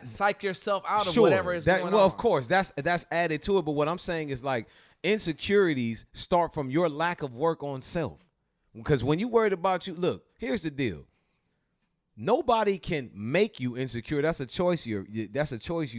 psych yourself out of whatever is going on. Well, of course, that's added to it. But what I'm saying is like insecurities start from your lack of work on self. Because when you worried about you, look, here's the deal. Nobody can make you insecure. That's a choice you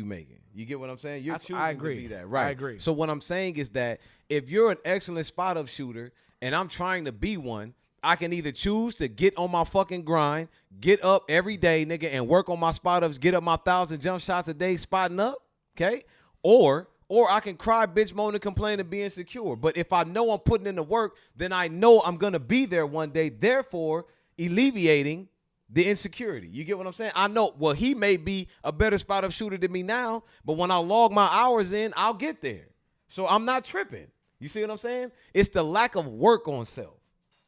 making. You get what I'm saying? You're choosing to be that, right? I agree. So what I'm saying is that if you're an excellent spot up shooter and I'm trying to be one, I can either choose to get on my fucking grind, get up every day, nigga, and work on my spot ups, get up my 1,000 jump shots a day, spotting up, okay? Or I can cry, bitch, moan, and complain and be insecure. But if I know I'm putting in the work, then I know I'm gonna be there one day, therefore alleviating the insecurity. You get what I'm saying? I know, well, he may be a better spot up shooter than me now, but when I log my hours in, I'll get there. So I'm not tripping. You see what I'm saying? It's the lack of work on self.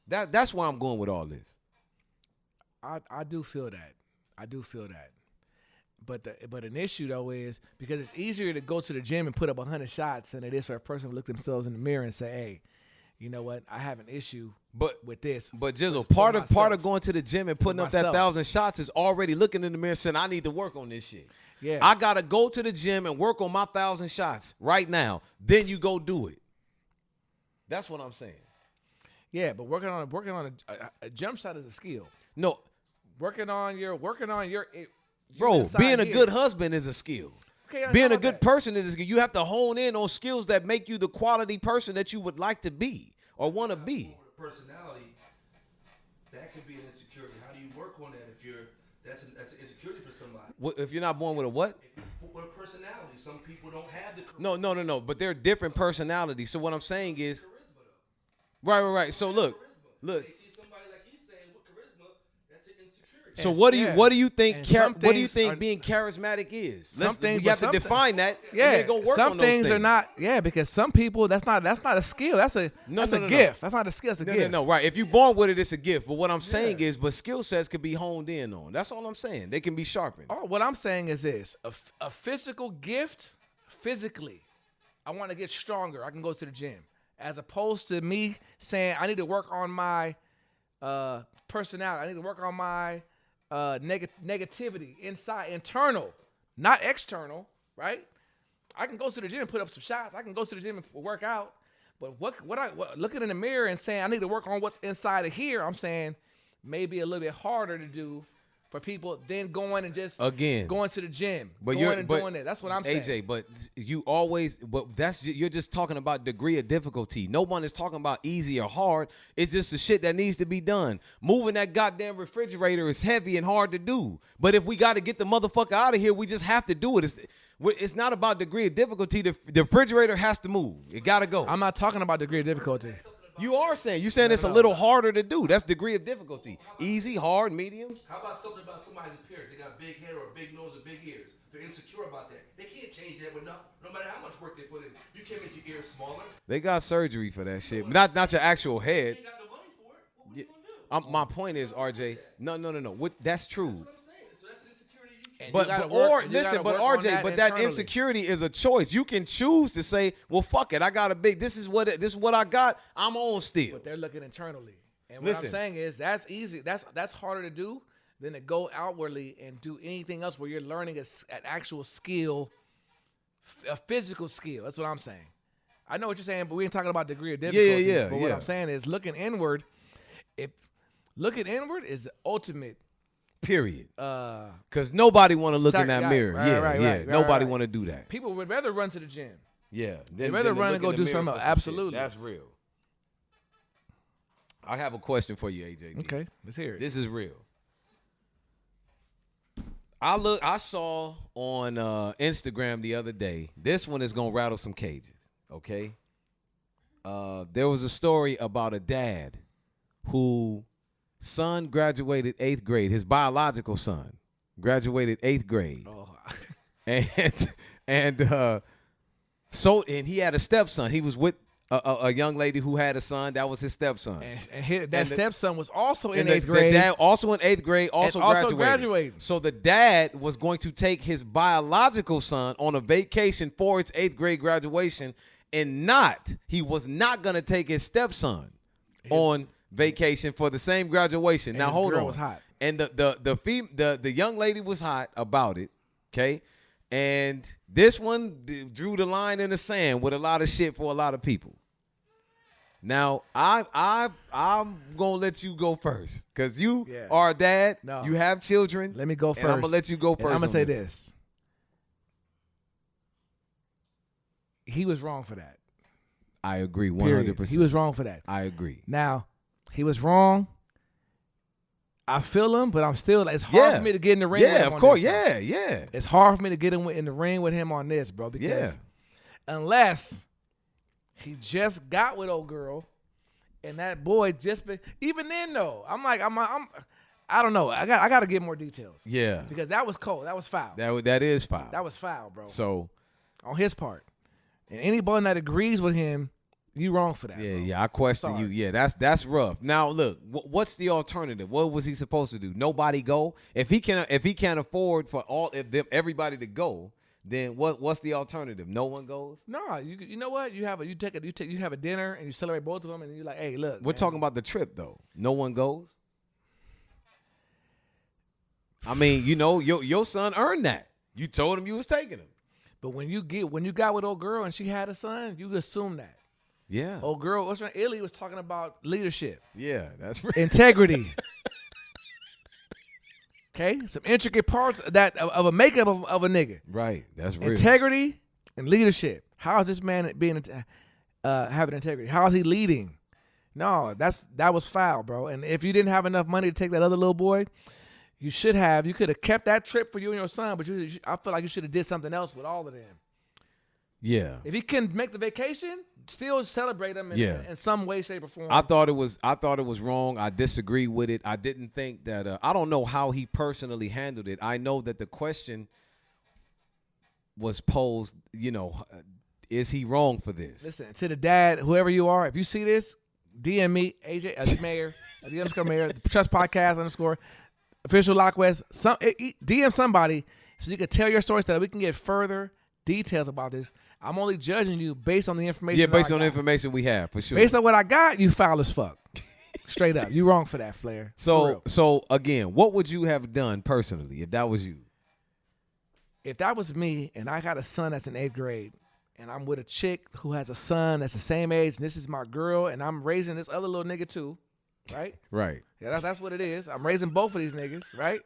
That's where I'm going with all this. I do feel that. I do feel that. But an issue though is because it's easier to go to the gym and put up 100 shots than it is for a person to look themselves in the mirror and say, hey, you know what? I have an issue with this. But Jizzle, part of going to the gym and putting up that 1,000 shots is already looking in the mirror saying, I need to work on this shit. Yeah. I gotta go to the gym and work on my 1,000 shots right now. Then you go do it. That's what I'm saying. Yeah, but working on a jump shot is a skill. No, working on your bro, being a good husband is a skill. Okay, being a good person is a skill. You have to hone in on skills that make you the quality person that you would like to be or want to be. Personality, that could be an insecurity. How do you work on that that's an insecurity for somebody? If you're not born with a what? With a personality. Some people don't have the charisma. No. But they're different personalities. So what I'm saying is, right. So look. See somebody like he's saying with charisma, that's an insecurity. So what do you think? What do you think being charismatic is? You have to define that. Yeah, and then go work some on those things are not. Yeah, because some people that's not a skill. That's a gift. That's not a skill. It's a gift. No. Right. If you're born with it, it's a gift. But what I'm saying is, but skill sets can be honed in on. That's all I'm saying. They can be sharpened. Oh, what I'm saying is this: a physical gift, physically, I want to get stronger. I can go to the gym, as opposed to me saying I need to work on my personality. I need to work on my negativity internal, not external, right? I can go to the gym and put up some shots. I can go to the gym and work out. But what looking in the mirror and saying I need to work on what's inside of here, I'm saying maybe a little bit harder to do for people than going and just Again. going to the gym, But doing it. That's what I'm saying. AJ, but you're just talking about degree of difficulty. No one is talking about easy or hard. It's just the shit that needs to be done. Moving that goddamn refrigerator is heavy and hard to do. But if we got to get the motherfucker out of here, we just have to do it. It's not about degree of difficulty. The refrigerator has to move. It got to go. I'm not talking about degree of difficulty. You're saying it's a little harder to do. That's degree of difficulty. Easy, hard, medium. How about something about somebody's appearance? They got a big head or a big nose or big ears. They're insecure about that. They can't change that, but no matter how much work they put in, you can't make your ears smaller. They got surgery for that shit. Not your actual head. You ain't got no money for it. What you gonna do? My point is, RJ. No. That's true. That's what I'm saying. So that's an insecurity you can't. But RJ, but that insecurity is a choice. You can choose to say, well, fuck it. I got a big. This is what I got. I'm on still. But they're looking internally. And what I'm saying is that's easy. That's harder to do than to go outwardly and do anything else where you're learning an actual skill, a physical skill. That's what I'm saying. I know what you're saying, but we ain't talking about degree of difficulty. Yeah. But what I'm saying is looking inward. Looking inward is the ultimate. Period. Because nobody want to look in that mirror. Right, nobody want to do that. People would rather run to the gym. Yeah. They'd rather run and go do something else. Absolutely. That's real. I have a question for you, AJ. Okay, let's hear it. This is real. I saw on Instagram the other day. This one is gonna rattle some cages. Okay. There was a story about a dad who son graduated 8th grade. His biological son graduated 8th grade. Oh. and he had a stepson. He was with a young lady who had a son. That was his stepson. And stepson was also in 8th grade. The dad also in 8th grade, also graduated. So the dad was going to take his biological son on a vacation for its 8th grade graduation, and he was not going to take his stepson on vacation for the same graduation. Now hold on. Was hot. And the young lady was hot about it. Okay. And this one drew the line in the sand with a lot of shit for a lot of people. Now, I'm gonna let you go first because you are a dad. No. You have children. Let me go first. And I'm gonna let you go first. And I'm gonna say this. He was wrong for that. I agree 100%. He was wrong for that. I agree. Now, he was wrong. I feel him, but I'm still. It's hard for me to get in the ring. with him of course. Yeah. It's hard for me to get in the ring with him on this, bro. Because unless he just got with old girl, and that boy just been. Even then, though, I don't know. I got to get more details. Yeah. Because that was cold. That was foul. That is foul. That was foul, bro. So on his part, and anybody that agrees with him. You wrong for that. Yeah, I question you. Yeah, that's rough. Now look, what's the alternative? What was he supposed to do? Nobody go? If he can't afford for everybody to go, then what's the alternative? No one goes? No, you know what? You have a dinner and you celebrate both of them and you're like, hey, look. We're talking about the trip though. No one goes. I mean, your son earned that. You told him you was taking him. But when you got with old girl and she had a son, you assume that. Yeah. Old girl, what's her name? Illy was talking about leadership. Yeah, that's right. Integrity. Okay? Some intricate parts of a makeup of a nigga. Right. That's real. Integrity and leadership. How is this man having integrity? How is he leading? No, that was foul, bro. And if you didn't have enough money to take that other little boy, you could have kept that trip for you and your son, but I feel like you should have did something else with all of them. Yeah. If he couldn't make the vacation, still celebrate him in some way, shape, or form. I thought it was wrong. I disagree with it. I didn't think that. I don't know how he personally handled it. I know that the question was posed. Is he wrong for this? Listen to the dad, whoever you are. If you see this, DM me, AJ Mayor, _Mayor, the Trust Podcast _ official Lock West. DM somebody so you can tell your story so that we can get further details about this. I'm only judging you based on the information. Yeah, based on the information we have, for sure. Based on what I got, you foul as fuck. Straight up. You wrong for that, Flair. So again, what would you have done personally if that was you? If that was me and I got a son that's in 8th grade and I'm with a chick who has a son that's the same age and this is my girl and I'm raising this other little nigga too, right? Right. Yeah, that's what it is. I'm raising both of these niggas, right?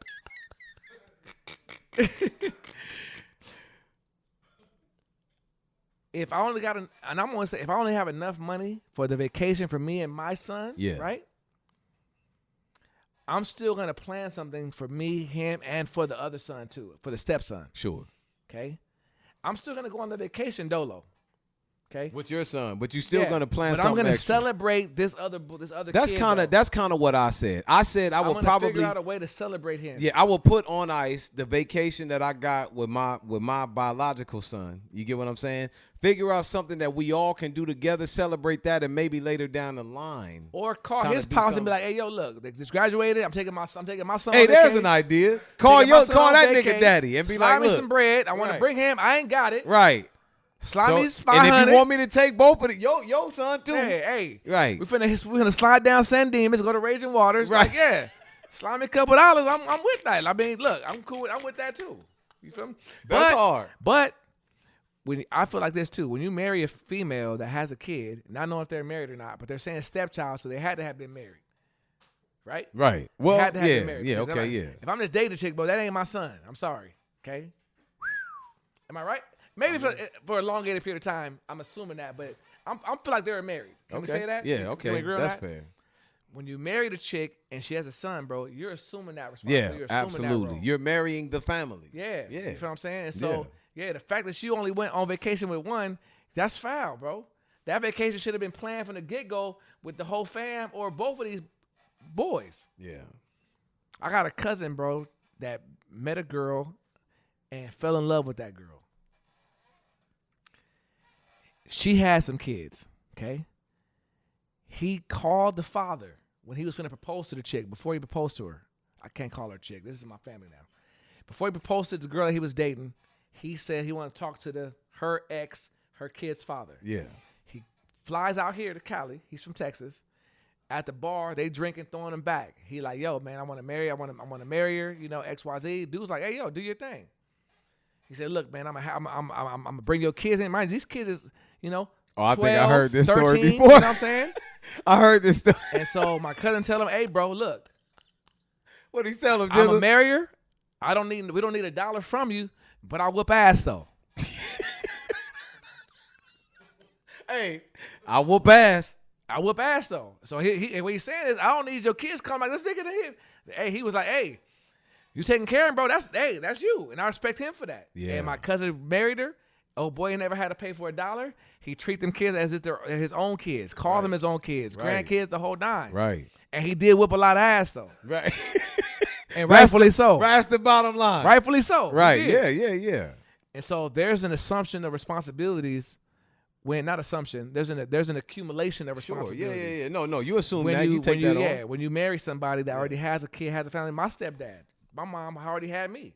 If I only got, and I'm gonna say, if I only have enough money for the vacation for me and my son, Yeah. right? I'm still gonna plan something for me, him, and for the other son too, for the stepson. Sure. Okay, I'm still gonna go on the vacation dolo. Okay, With your son, but you still gonna plan but something I'm gonna extra. celebrate this other That's kid, kind though. of what I said. I said I I'm would gonna probably figure out a way to celebrate him. I will put on ice the vacation that I got with my biological son. You get what I'm saying? Figure out something that we all can do together, celebrate that, and maybe later down the line. Or call kinda his do pops and be something. like, "Hey, yo, look, they just graduated. I'm taking my son. Hey, on there's vacation. an idea. Call Taking my son on that vacay. nigga daddy and be Slide like, me look, some bread. I want to Right. bring him. I ain't got it. right. Slide me So, and if 500. you want me to take both of the yo son too, Hey, right. we finna slide down San Dimas, go to Raging Waters. Right. Like, yeah, slide me a couple dollars. I'm with that. I mean, look, I'm cool. I'm with that too. You feel me? That's hard. But I feel like this too. When you marry a female that has a kid, not knowing if they're married or not, but they're saying stepchild, so they had to have been married, right? Right. They Well, had to have yeah, been married. yeah, Because I'm okay, like, yeah. If I'm just dating a chick, bro, that ain't my son. I'm sorry. Okay. Am I right? Maybe for a elongated period of time, I'm assuming that, but I feel like they were married. Can we say that? Yeah, Can we okay. agree on That's that? fair. When you marry the chick and she has a son, bro, you're assuming that Yeah, responsibility. You're assuming that absolutely. role. You're marrying the family. Yeah. Yeah. You feel what I'm saying? And so, the fact that she only went on vacation with one, that's foul, bro. That vacation should have been planned from the get-go with the whole fam or both of these boys. Yeah. I got a cousin, bro, that met a girl and fell in love with that girl. She had some kids, okay? He called the father when he was going to propose to the chick, before he proposed to her. I can't call her chick. This is my family now. Before he proposed to the girl that he was dating, he said he wanted to talk to her ex, her kid's father. Yeah. He flies out here to Cali. He's from Texas. At the bar, they drinking, throwing him back. He like, yo, man, I want to marry her, you know, XYZ. Dude was like, hey, yo, do your thing. He said, look, man, I'm gonna bring your kids in. Mind you, these kids is, you know, Oh, I 12, think I heard this 13, story before. You know what I'm saying? I heard this story. And so my cousin tell him, hey, bro, look, What he tell him, I'm a Jizzle? marrier. We don't need $1 from you, but I'll whoop ass though. Hey, I whoop ass. I whoop ass though. So what he's saying is, I don't need your kids coming like this nigga to him. Hey, he was like, hey, you taking care of him, bro. That's you. And I respect him for that. Yeah. And my cousin married her. Oh boy, he never had to pay for $1. He treat them kids as if they're his own kids. Calls them his own kids, Right. grandkids, the whole nine. Right. And he did whoop a lot of ass though. Right. And rightfully so. That's the bottom line. Rightfully so. He Right. did. Yeah. And so there's an assumption of responsibilities. Not assumption. There's an accumulation of Sure. responsibilities. Yeah. No, you assume that. You take that on. When you marry somebody that already has a kid, has a family. My stepdad, my mom already had me.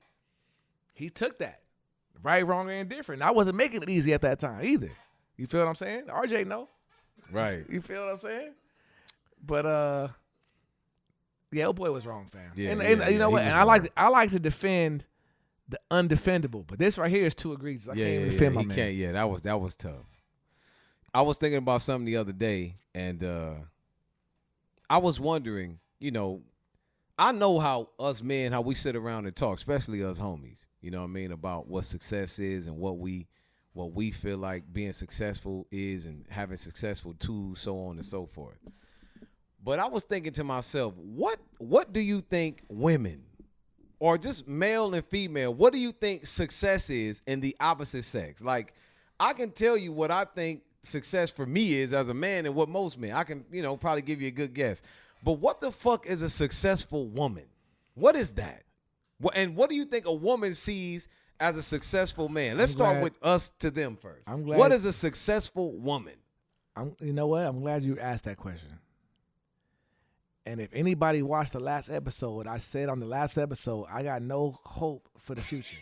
He took that. Right, wrong, or indifferent. I wasn't making it easy at that time either. You feel what I'm saying? RJ know. Right. You feel what I'm saying? But yeah, old boy was wrong, fam. Yeah, and yeah, you know he what? was And I like to defend the undefendable, but this right here is too egregious. I can't even defend my he man. can't. Yeah, that was tough. I was thinking about something the other day, and I was wondering, you know, I know how us men, how we sit around and talk, especially us homies, you know what I mean, about what success is and what we feel like being successful is and having successful tools, so on and so forth. But I was thinking to myself, what do you think women, or just male and female, what do you think success is in the opposite sex? Like, I can tell you what I think success for me is as a man and what most men. I can, you know, probably give you a good guess. But what the fuck is a successful woman? What is that? And what do you think a woman sees as a successful man? Let's start with us to them first. I'm glad. What is a successful woman? You know what? I'm glad you asked that question. And if anybody watched the last episode, I said on the last episode, I got no hope for the future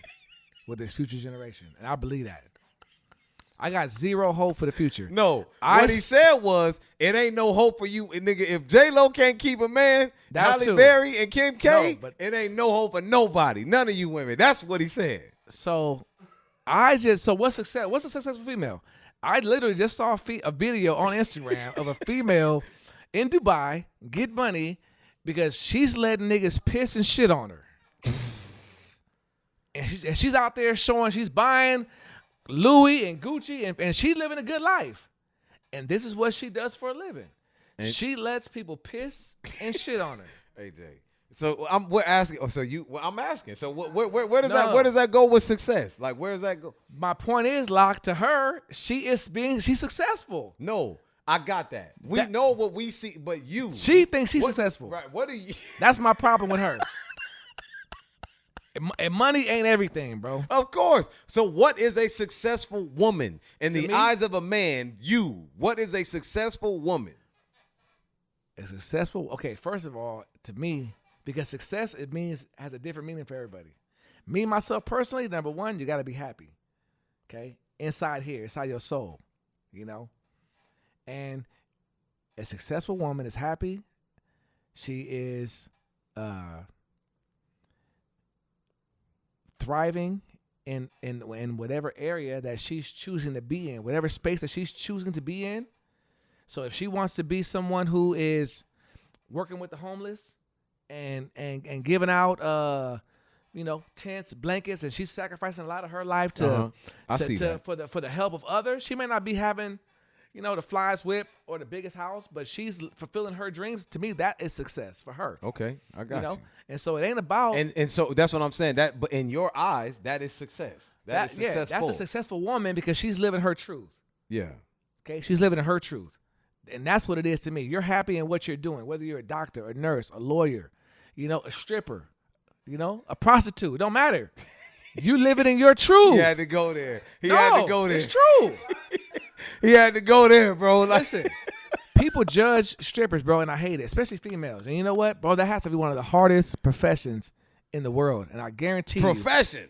with this future generation. And I believe that. I got zero hope for the future. No, what he said was, it ain't no hope for you, nigga. If J-Lo can't keep a man, Halle Berry and Kim K, it ain't no hope for nobody. None of you women. That's what he said. So what's success? What's a successful female? I literally just saw a video on Instagram of a female in Dubai get money because she's letting niggas piss and shit on her. and she's out there showing she's buying Louis and Gucci, and she's living a good life. And this is what she does for a living. And she lets people piss and shit on her. AJ. So we're asking. Oh, so I'm asking. So where does that go with success? Like, where does that go? My point is, Locke, to her, she's successful. No, I got that. We know what we see, but she thinks she's successful. Right? What are you? That's my problem with her. And money ain't everything, bro. Of course. So what is a successful woman in the eyes of a man? What is a successful woman? A successful, okay, first of all, to me, because success, it means, has a different meaning for everybody. Me, myself, personally, number one, you got to be happy, okay? Inside here, inside your soul, you know? And a successful woman is happy. She is thriving in whatever area that she's choosing to be in, whatever space that she's choosing to be in. So if she wants to be someone who is working with the homeless and giving out tents, blankets, and she's sacrificing a lot of her life for the help of others, she may not be having the flyest whip or the biggest house, but she's fulfilling her dreams. To me, that is success for her. Okay, I got you. And so it ain't about and so that's what I'm saying. But in your eyes, that is success. That is successful. Yeah, that's a successful woman because she's living her truth. Yeah. Okay, she's living in her truth. And that's what it is to me. You're happy in what you're doing, whether you're a doctor, a nurse, a lawyer, a stripper, a prostitute. It don't matter. You living in your truth. He had to go there. Had to go there. It's true. He had to go there, bro. Listen, people judge strippers, bro, and I hate it, especially females. And you know what, bro? That has to be one of the hardest professions in the world. And I guarantee Profession.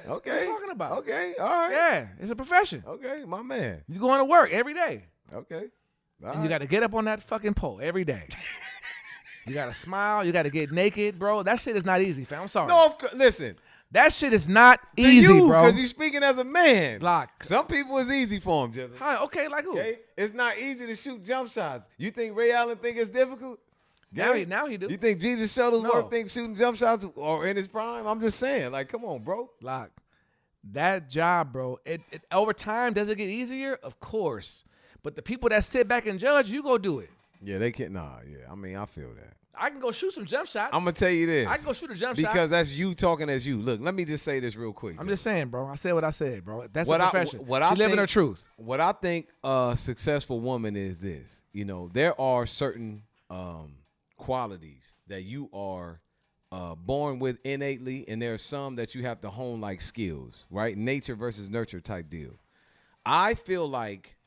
Okay. What are you talking about? Okay. All right. Yeah, it's a profession. Okay, my man. You going to work every day. Okay. And you got to get up on that fucking pole every day. You got to smile. You got to get naked, bro. That shit is not easy, fam. I'm sorry. No, listen. That shit is not easy, bro. Because you're speaking as a man. Like, some people it's easy for them, Jessica. Okay, like who? Okay? It's not easy to shoot jump shots. You think Ray Allen think it's difficult? Now he do. You think Jesus Shuttlesworth thinks shooting jump shots or in his prime? I'm just saying, like, come on, bro. Like, that job, bro, it over time, does it get easier? Of course. But the people that sit back and judge, you go do it. Yeah, they can't. Nah, yeah. I mean, I feel that. I can go shoot some jump shots. I'm going to tell you this. I can go shoot a jump shot. Because that's you talking as you. Look, let me just say this real quick. I'm just saying, bro. I said what I said, bro. That's a profession. She living her truth. What I think a successful woman is this. There are certain qualities that you are born with innately, and there are some that you have to hone like skills, right? Nature versus nurture type deal. I feel like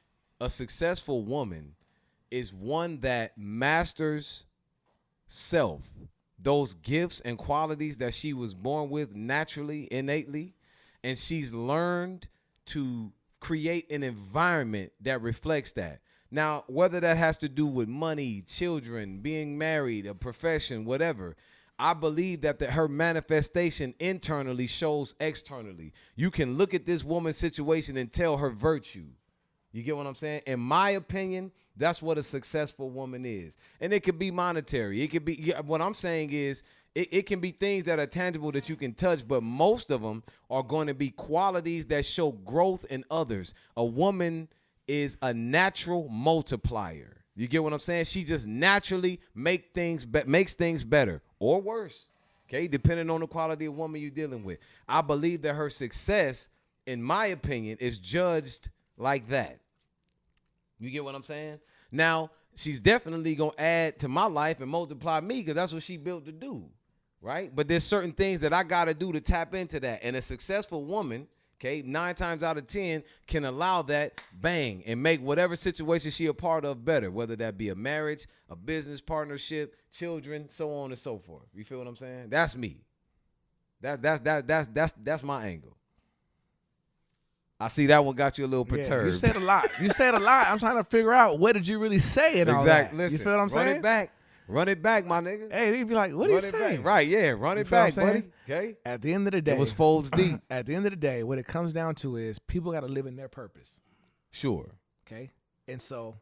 a successful woman is one that masters self, those gifts and qualities that she was born with naturally, innately, and she's learned to create an environment that reflects that. Now, whether that has to do with money, children, being married, a profession, whatever, I believe that her manifestation internally shows externally. You can look at this woman's situation and tell her virtue. You get what I'm saying? In my opinion, that's what a successful woman is. And it could be monetary. It could be, what I'm saying is, it can be things that are tangible that you can touch, but most of them are going to be qualities that show growth in others. A woman is a natural multiplier. You get what I'm saying? She just naturally makes things better or worse, okay, depending on the quality of woman you're dealing with. I believe that her success, in my opinion, is judged like that. You get what I'm saying? Now, she's definitely going to add to my life and multiply me because that's what she built to do, right? But there's certain things that I got to do to tap into that. And a successful woman, okay, 9 times out of 10 can allow that, bang, and make whatever situation she a part of better, whether that be a marriage, a business partnership, children, so on and so forth. You feel what I'm saying? That's me. That's my angle. I see that one got you a little perturbed. You said a lot. I'm trying to figure out what did you really say and all that. Listen, you feel what I'm saying? Run it back, my nigga. Hey, they'd be like, what are you saying? Right, yeah, run it back, buddy. Okay. At the end of the day, it was folds deep. At the end of the day, what it comes down to is people got to live in their purpose. Sure. Okay. And so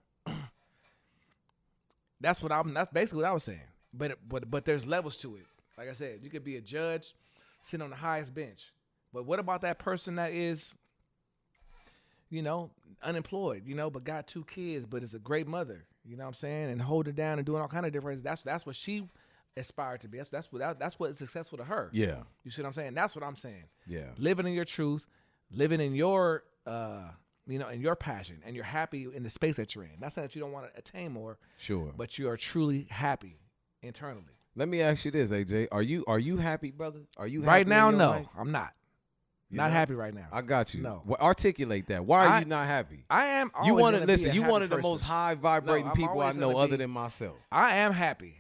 that's basically what I was saying. But there's levels to it. Like I said, you could be a judge sitting on the highest bench. But what about that person that is, unemployed, but got 2 kids, but is a great mother, you know what I'm saying, and hold her down and doing all kind of different. That's what she aspired to be. That's what is successful to her. Yeah. You see what I'm saying? That's what I'm saying. Yeah. Living in your truth, living in your, in your passion, and you're happy in the space that you're in. Not saying that you don't want to attain more. Sure. But you are truly happy internally. Let me ask you this, AJ. Are you happy, brother? Are you happy right now? in your No, life? I'm not. You Not know? happy right now. I got you. No. Well, articulate that. Why are you not happy? I am. You always want to gonna be listen. a You happy one of the person. most high vibrating No, I'm people I always know, gonna other be- than myself. I am happy.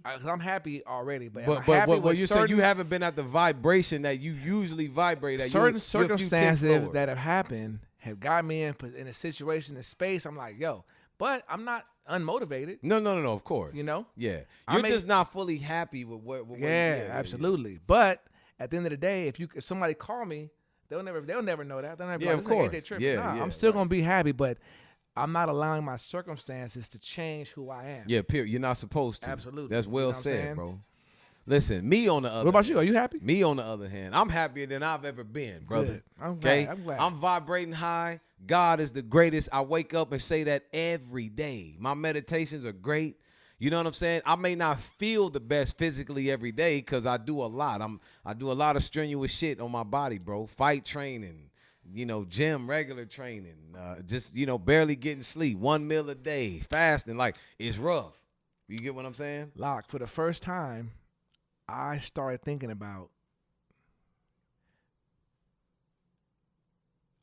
Cause I'm happy already, but I'm But happy with you certain, say you haven't been at the vibration that you usually vibrate at. certain You're a few circumstances ticks lower. that have happened have got me in a situation, in space. I'm like, yo, but I'm not unmotivated. No. Of course. You know? Yeah. I You're may- just not fully happy with what. Yeah, absolutely. But at the end of the day, if somebody call me, they'll never know that. They'll never be Yeah, like, of "This nigga ain't course. that tripping." Yeah, Nah, yeah, I'm still right. gonna be happy, but I'm not allowing my circumstances to change who I am. Yeah. Period. You're not supposed to. Absolutely. That's You well know what I'm saying? said, bro. Listen, me on the other. What about you? hand- Are you happy? Me on the other hand, I'm happier than I've ever been, brother. Good. I'm Okay, glad. I'm glad. I'm vibrating high. God is the greatest. I wake up and say that every day. My meditations are great. You know what I'm saying? I may not feel the best physically every day because I do a lot. I do a lot of strenuous shit on my body, bro. Fight training, gym, regular training, just barely getting sleep, 1 meal a day, fasting. Like, it's rough. You get what I'm saying? Lock, for the first time, I started thinking about,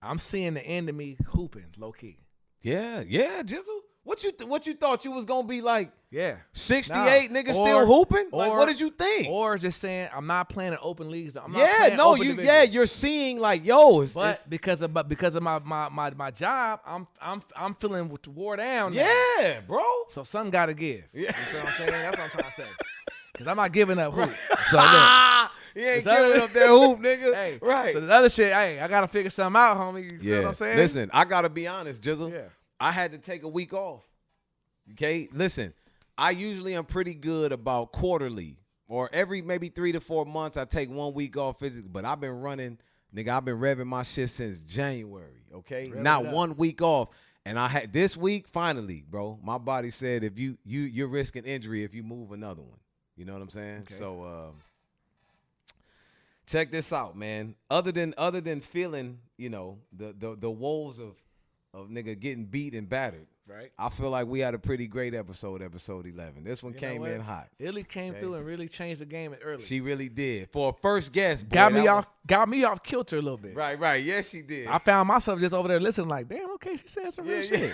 I'm seeing the end of me hooping, low key. Yeah, Jizzle. What you thought you was gonna be like? Yeah. 68 Nah. niggas still hooping? Like, or- what did you think? Or just saying, I'm not playing in open leagues. I'm not Yeah, playing no, open you division. you're seeing like, yo, But because of my job, I'm feeling wore down. Now. yeah, bro. So something got to give. Yeah. You see what I'm saying? That's what I'm trying to say. Because I'm not giving up hoop. So look, Ah, you ain't This other- giving up that hoop, nigga. hey, right. So this other shit, hey, I got to figure something out, homie. You feel what I'm saying? Listen, I gotta be honest, Jizzle. Yeah. I had to take a week off. Okay, listen, I usually am pretty good about quarterly or every maybe 3 to 4 months. I take 1 week off physically, but I've been running, nigga. I've been revving my shit since January. Okay, Rev not it up. 1 week off, and I had this week finally, bro. My body said if you're risking injury if you move another one. You know what I'm saying? Okay. So check this out, man. Other than feeling, the woes of nigga getting beat and battered. Right. I feel like we had a pretty great episode 11. This one You know came what? in hot. Illy came Okay. through and really changed the game early. She really did. For a first guest, boy, got me that got me off kilter a little bit. was- Right. Yes, she did. I found myself just over there listening, like, damn, okay, she said some real shit.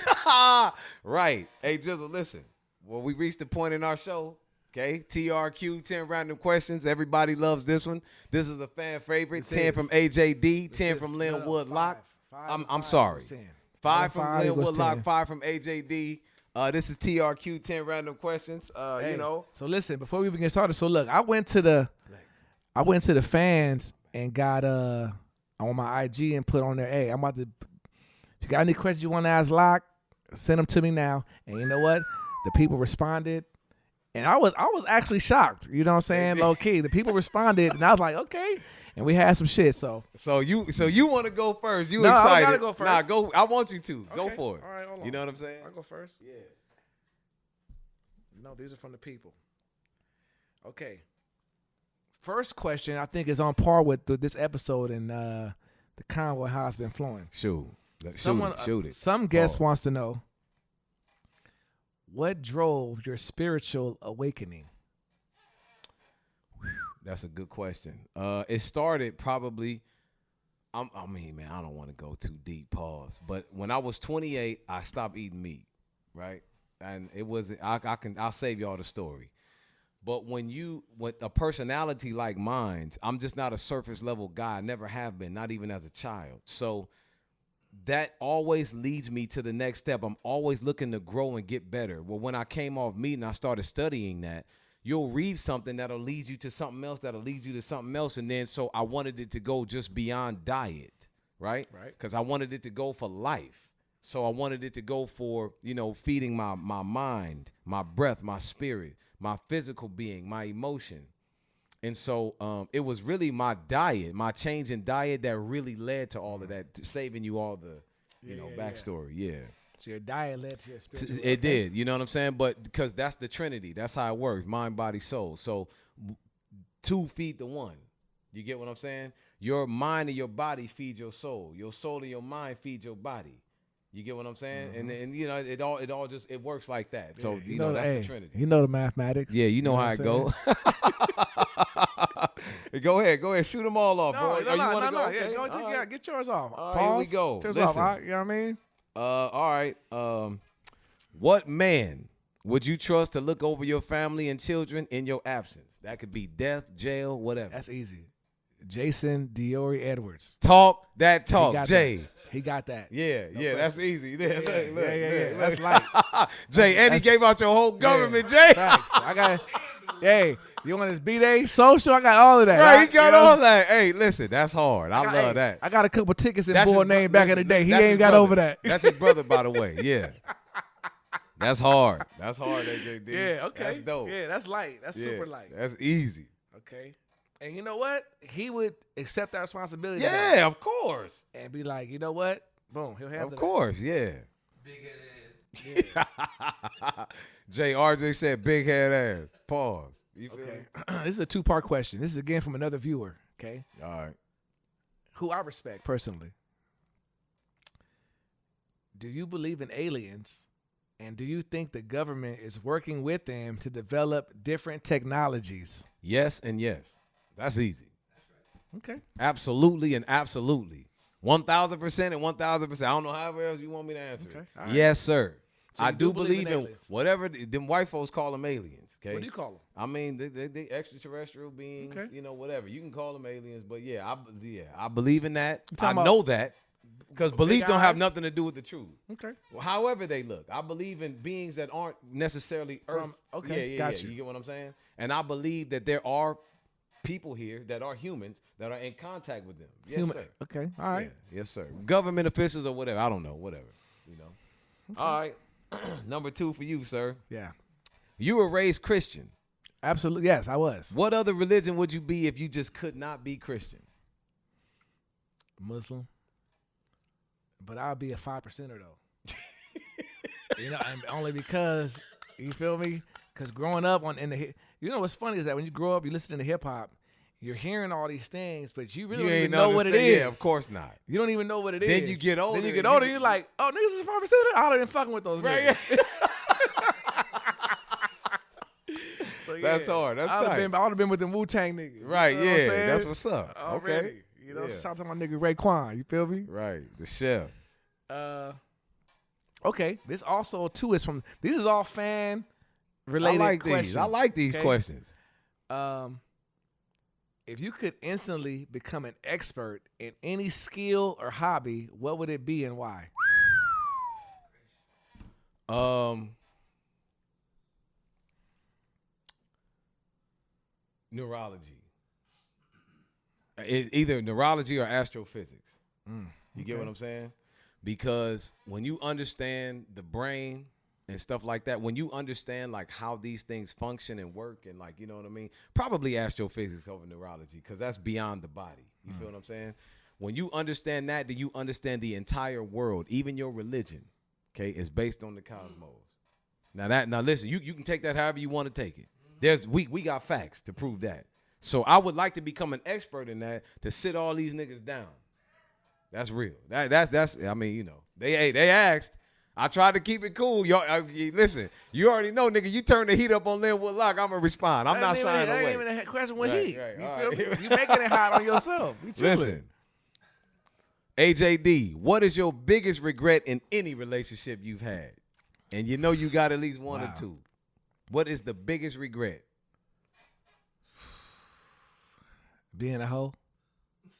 Right. Hey, Jizzle, listen. Well, we reached the point in our show. Okay, TRQ, 10 random questions. Everybody loves this one. This is a fan favorite. This 10 is. from AJD, 10 This from is- Linwood Lock. Five I'm sorry. equals 10. 5 from Five equals Linwood Lock, 10. 5 from AJD. This is TRQ, 10 random questions. Hey, So listen, before we even get started, so look, I went to the fans and got on my IG and put on there, hey, I'm about to. If you got any questions you want to ask Locke, send them to me now. And you know what? The people responded. And I was actually shocked. You know what I'm saying? Low key. The people responded and I was like, okay. And we had some shit. So you want to go first? You No, I don't excited? gotta go first. Nah, go. I want you to go Okay. for it. All right, hold on. You know what I'm saying? I'll go first. Yeah. No, these are from the people. Okay. First question I think is on par with this episode and the convo, how it's been flowing. Shoot it. Some guest Pause. wants to know, what drove your spiritual awakening? That's a good question. It started probably. I don't want to go too deep. Pause. But when I was 28, I stopped eating meat. Right, and it was. I'll save y'all the story. But with a personality like mine, I'm just not a surface level guy. I never have been, not even as a child. So that always leads me to the next step. I'm always looking to grow and get better. Well, when I came off meat and I started studying that, you'll read something that'll lead you to something else, that'll lead you to something else. And then so I wanted it to go just beyond diet, right? Right. Because I wanted it to go for life. So I wanted it to go for, feeding my mind, my breath, my spirit, my physical being, my emotion. And so it was really my diet, my change in diet that really led to all of that, to saving you all the, backstory. Yeah. So your diet led to your spiritual. It did. You know what I'm saying? But because that's the Trinity. That's how it works. Mind, body, soul. So two feed the one. You get what I'm saying? Your mind and your body feed your soul. Your soul and your mind feed your body. You get what I'm saying? And it all just it works like that. So you know that's the Trinity. You know the mathematics. Yeah, you know how it go. Go ahead, shoot them all off, bro. No, Okay. Yeah, get yours off. All right, Pause. here we go. Get yours Listen. off. All right, you know what I mean? All right. What man would you trust to look over your family and children in your absence? That could be death, jail, whatever. That's easy. Jason Diori Edwards. Talk that talk, Jay. That. He got that. Yeah, that's easy. Look. That's light. Jay, Eddie gave out your whole government, Jay. Thanks. I got. Hey, you want this B-Day social? I got all of that. Right, he got all that. Hey, listen, that's hard. I love that. I got a couple tickets in board name back in the day. He ain't got brother. over that. That's his brother, by the way. Yeah. That's hard. That's hard, AJD. Yeah, okay. That's dope. Yeah, that's light. That's super light. That's easy. Okay. And you know what? He would accept that responsibility. Yeah, of course. And be like, you know what? Boom, he'll handle it. Of course, yeah. Big head ass. Jay, RJ said big head ass. Pause. You feel me? This is a two-part question. This is again from another viewer, okay? All right. Who I respect personally. Do you believe in aliens? And do you think the government is working with them to develop different technologies? Yes and yes. That's easy. Okay. Absolutely and absolutely. 1,000% and 1,000%. I don't know however else you want me to answer. Okay. It. All right. Yes, sir. So I you do believe in aliens? whatever them white folks call them aliens. Okay. What do you call them? I mean, they extraterrestrial beings. Okay. Whatever. You can call them aliens, but I believe in that. I talking know that because belief don't have eyes? nothing to do with the truth. Okay. Well, however they look, I believe in beings that aren't necessarily Earth. Okay, Yeah. got you. You get what I'm saying? And I believe that there are people here that are humans that are in contact with them. Yes, sir. Okay. All right. Yeah, yes, sir. Government officials or whatever. I don't know. Whatever. Okay. All right. Number 2 for you, sir. Yeah. You were raised Christian. Absolutely. Yes, I was. What other religion would you be if you just could not be Christian? Muslim. But I'll be a 5%er though. And only because, you feel me? Because growing up what's funny is that when you grow up, you listen to hip hop, you're hearing all these things, but you really don't even know what it is. Yeah, of course not. You don't even know what it is. Then you get older. You're like, oh, niggas is 5%er? I don't even fucking with those niggas. So, yeah, That's hard. That's tight. I would have been with them Wu-Tang niggas. Right, you know what I'm saying? That's what's up. Already. Okay. Shout out to my nigga Raekwon. You feel me? Right, the chef. Okay. This also too is from. These is all fan related questions. I like these questions. If you could instantly become an expert in any skill or hobby, what would it be and why? Neurology. Either neurology or astrophysics. You get what I'm saying? Because when you understand the brain and stuff like that, when you understand like how these things function and work and like, you know what I mean? Probably astrophysics over neurology because that's beyond the body. You feel what I'm saying? When you understand that, then you understand the entire world, even your religion, okay, is based on the cosmos. Now listen, you can take that however you want to take it. We got facts to prove that. So I would like to become an expert in that to sit all these niggas down. That's real. That's I mean, you know, they asked. I tried to keep it cool. Y'all, listen, you already know, nigga, you turn the heat up on Linwood Lock, I'm going to respond. I'm not shying away. That ain't even a question with heat. Right, you feel me? You making it hot on yourself. You listen, AJD, what is your biggest regret in any relationship you've had? And you know you got at least one or two. What is the biggest regret? Being a hoe?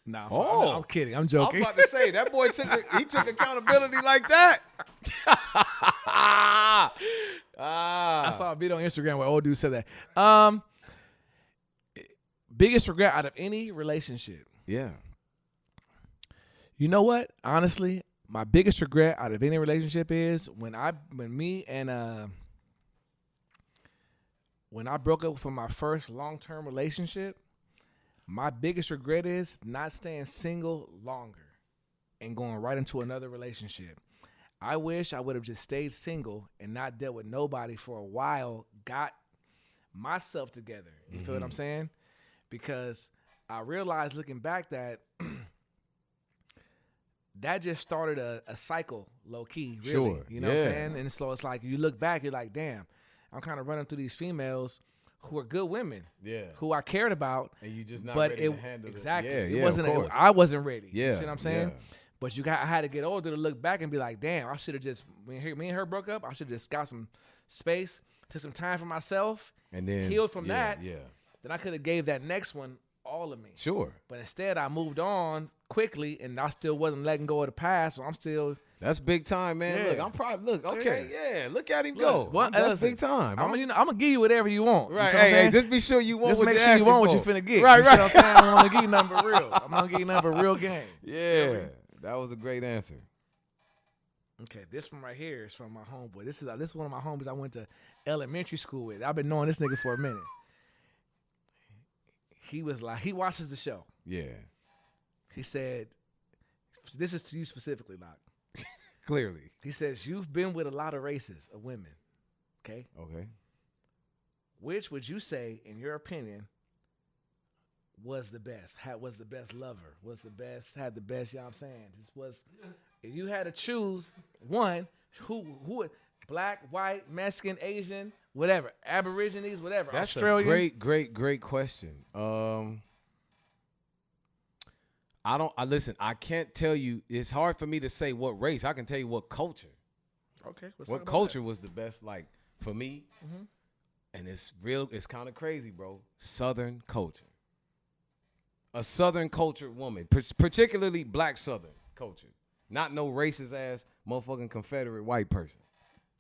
Nah, I'm kidding. I'm joking. I was about to say, that boy took accountability like that. I saw a video on Instagram where old dude said that. Biggest regret out of any relationship. Yeah. You know what? Honestly, my biggest regret out of any relationship is when I broke up from my first long-term relationship, My biggest regret is not staying single longer and going right into another relationship. I wish I would have just stayed single and not dealt with nobody for a while, got myself together. You feel what I'm saying? Because I realized looking back that that just started a cycle, low key, really. Sure. You know what I'm saying? And so it's like you look back, you're like, damn, I'm kind of running through these females who are good women. Yeah. Who I cared about. And you just not but ready it, to handle exactly. it. It wasn't I wasn't ready. Yeah. You see what I'm saying? Yeah. But I had to get older to look back and be like, damn, I should have just, when me and her broke up, I should have just got some space, took some time for myself, And then healed from that. Yeah. Then I could have gave that next one all of me. Sure. But instead, I moved on quickly, and I still wasn't letting go of the past, so I'm still. That's big time, man. Yeah. Look, I'm probably okay. Yeah. Look at him Look, go. what- That's listen, big time. I'm gonna give you whatever you want. Right. You feel what I'm Hey, saying? just be sure you want Just what make you're sure you asking want what for. you finna get. Right, You know right. what I'm saying? I'm gonna give you nothing but real. I'm gonna give you nothing but real game. Yeah. That was a great answer. Okay, this one right here is from my homeboy. This is one of my homies I went to elementary school with. I've been knowing this nigga for a minute. He was like, he watches the show. Yeah. He said, this is to you specifically, Locke. Clearly. He says, you've been with a lot of races of women. Okay? Okay. Which would you say, in your opinion, was the best? Was the best lover? Was the best, had the best, you know what I'm saying? This was, if you had to choose one, who black, white, Mexican, Asian, whatever, Aborigines, whatever, That's Australian. a great question. Listen, I can't tell you, it's hard for me to say what race. I can tell you what culture. Okay. What culture was the best, like, for me? And it's kind of crazy, bro. Southern culture. A Southern cultured woman, particularly black Southern culture. Not no racist ass motherfucking Confederate white person.